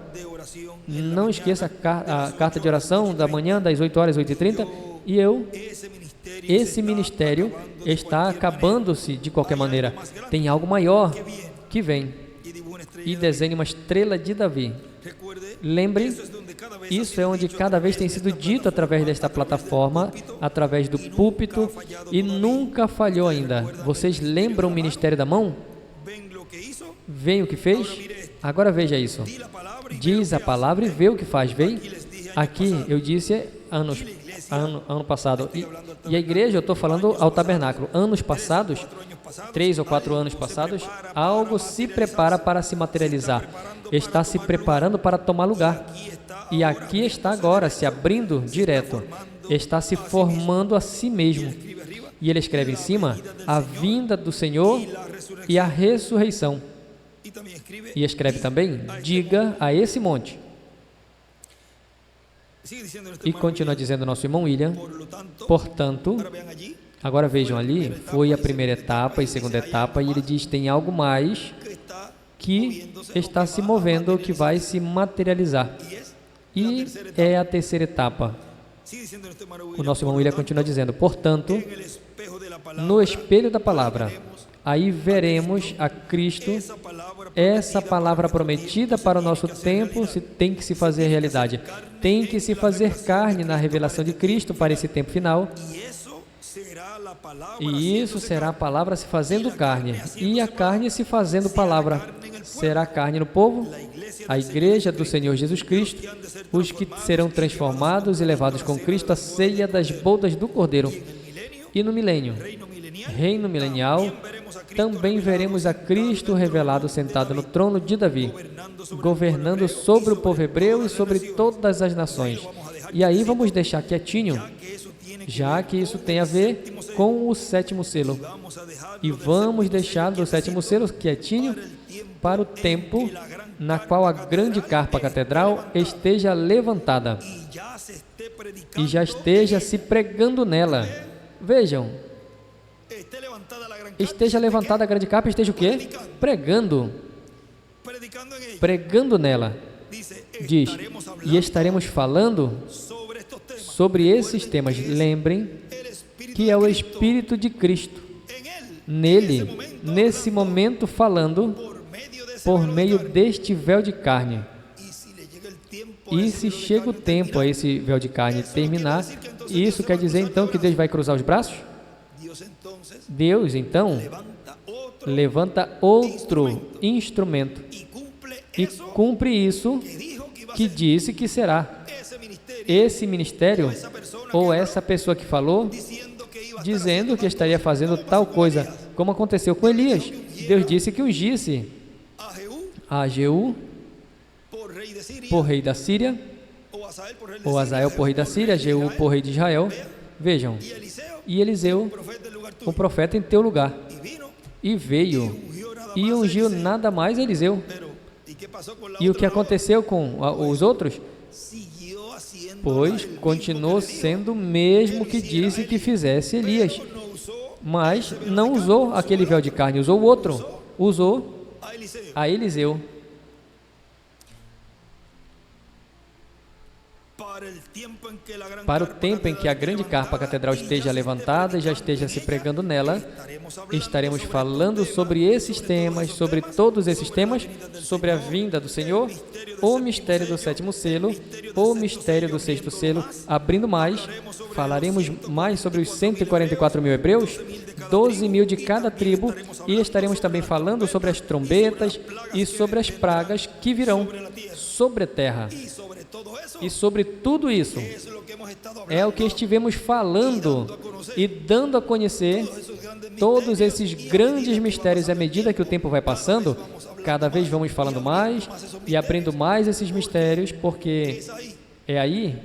não esqueça a carta de oração da manhã, das 8 horas, 8h30. E esse ministério está acabando-se de qualquer maneira. Tem algo maior que vem. E desenhe uma estrela de Davi. Lembre, isso é onde cada vez tem sido dito através desta plataforma, através do púlpito, e nunca falhou ainda. Vocês lembram o ministério da mão? Veem o que fez? Agora veja isso. Diz a palavra e vê o que faz. Vem? Aqui eu disse ano passado. E a igreja, eu estou falando ao tabernáculo. Anos passados, 3 ou 4 anos passados, algo se prepara para se materializar. Está se preparando para tomar lugar. E aqui está agora, se abrindo direto. Está se formando a si mesmo. E ele escreve em cima, a vinda do Senhor e a ressurreição. E escreve também, diga a esse monte. E continua dizendo nosso irmão William, portanto, agora vejam ali, foi a primeira etapa e segunda etapa, e ele diz, tem algo mais que está se movendo, que vai se materializar. E é a terceira etapa. O nosso irmão William continua dizendo, portanto, no espelho da palavra, aí veremos a Cristo. Essa palavra prometida para o nosso tempo tem que se fazer realidade. Tem que se fazer carne na revelação de Cristo para esse tempo final. E isso será a palavra se fazendo carne. E a carne se fazendo palavra. Será carne no povo, a igreja do Senhor Jesus Cristo, os que serão transformados e levados com Cristo à ceia das bodas do Cordeiro. E no milênio, reino milenial, também veremos a Cristo revelado sentado no trono de Davi, governando sobre o povo hebreu e sobre todas as nações. E aí vamos deixar quietinho, já que isso tem a ver com o sétimo selo. E vamos deixar do sétimo selo quietinho para o tempo na qual a grande carpa catedral esteja levantada e já esteja se pregando nela. Vejam, esteja levantada a grande carpa e esteja o quê? Pregando. Pregando nela. Diz, e estaremos falando sobre esses temas. Lembrem que é o Espírito de Cristo. Nele, nesse momento, falando por meio deste véu de carne. E se chega o tempo a esse véu de carne terminar, isso quer dizer então que Deus vai cruzar os braços? Deus, então, levanta outro instrumento e cumpre isso que disse que será. esse ministério ou essa pessoa que falou, dizendo que estaria fazendo tal coisa, como aconteceu com Elias. Deus disse que ungisse a Jeú por rei da Síria, ou Azael por rei da Síria, Jeú por rei de Israel. Vejam, e Eliseu, o profeta, em teu lugar, e veio e ungiu nada mais Eliseu. E o que aconteceu com os outros? Pois continuou sendo o mesmo que disse que fizesse Elias, mas não usou aquele véu de carne, usou o outro, usou a Eliseu. Para o tempo em que a grande carpa catedral esteja levantada e já esteja se pregando nela, estaremos falando sobre esses temas, sobre todos esses temas, sobre a vinda do Senhor, o mistério do sétimo selo, o mistério do sexto selo, abrindo mais, falaremos mais sobre os 144 mil hebreus, 12 mil de cada tribo, e estaremos também falando sobre as trombetas e sobre as pragas que virão sobre a terra. E sobre tudo isso, é o que estivemos falando e dando a conhecer todos esses grandes mistérios. À medida que o tempo vai passando, cada vez vamos falando mais e abrindo mais esses mistérios, porque é aí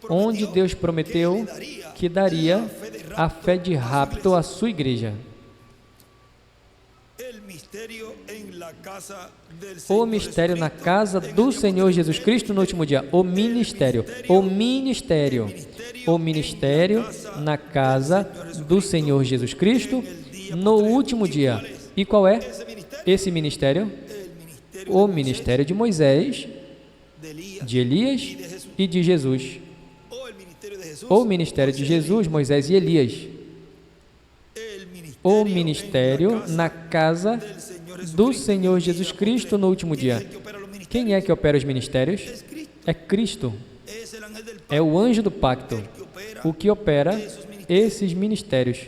onde Deus prometeu que daria a fé de rapto à sua igreja. O mistério na casa do Senhor Jesus Cristo no último dia. O ministério na casa do Senhor Jesus Cristo no último dia. E qual é esse ministério? O ministério de Moisés, de Elias e de Jesus. O ministério de Jesus, Moisés e Elias. O ministério na casa do Senhor Jesus Cristo no último dia. Quem é que opera os ministérios? É Cristo. É o anjo do pacto, o que opera esses ministérios.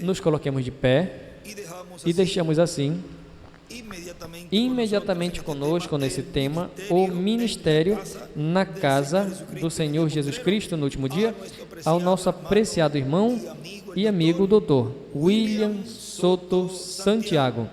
Nos coloquemos de pé e deixamos assim, imediatamente conosco nesse tema, o ministério na casa do Senhor Jesus Cristo no último dia, ao nosso apreciado irmão e amigo Dr. William Soto Santiago.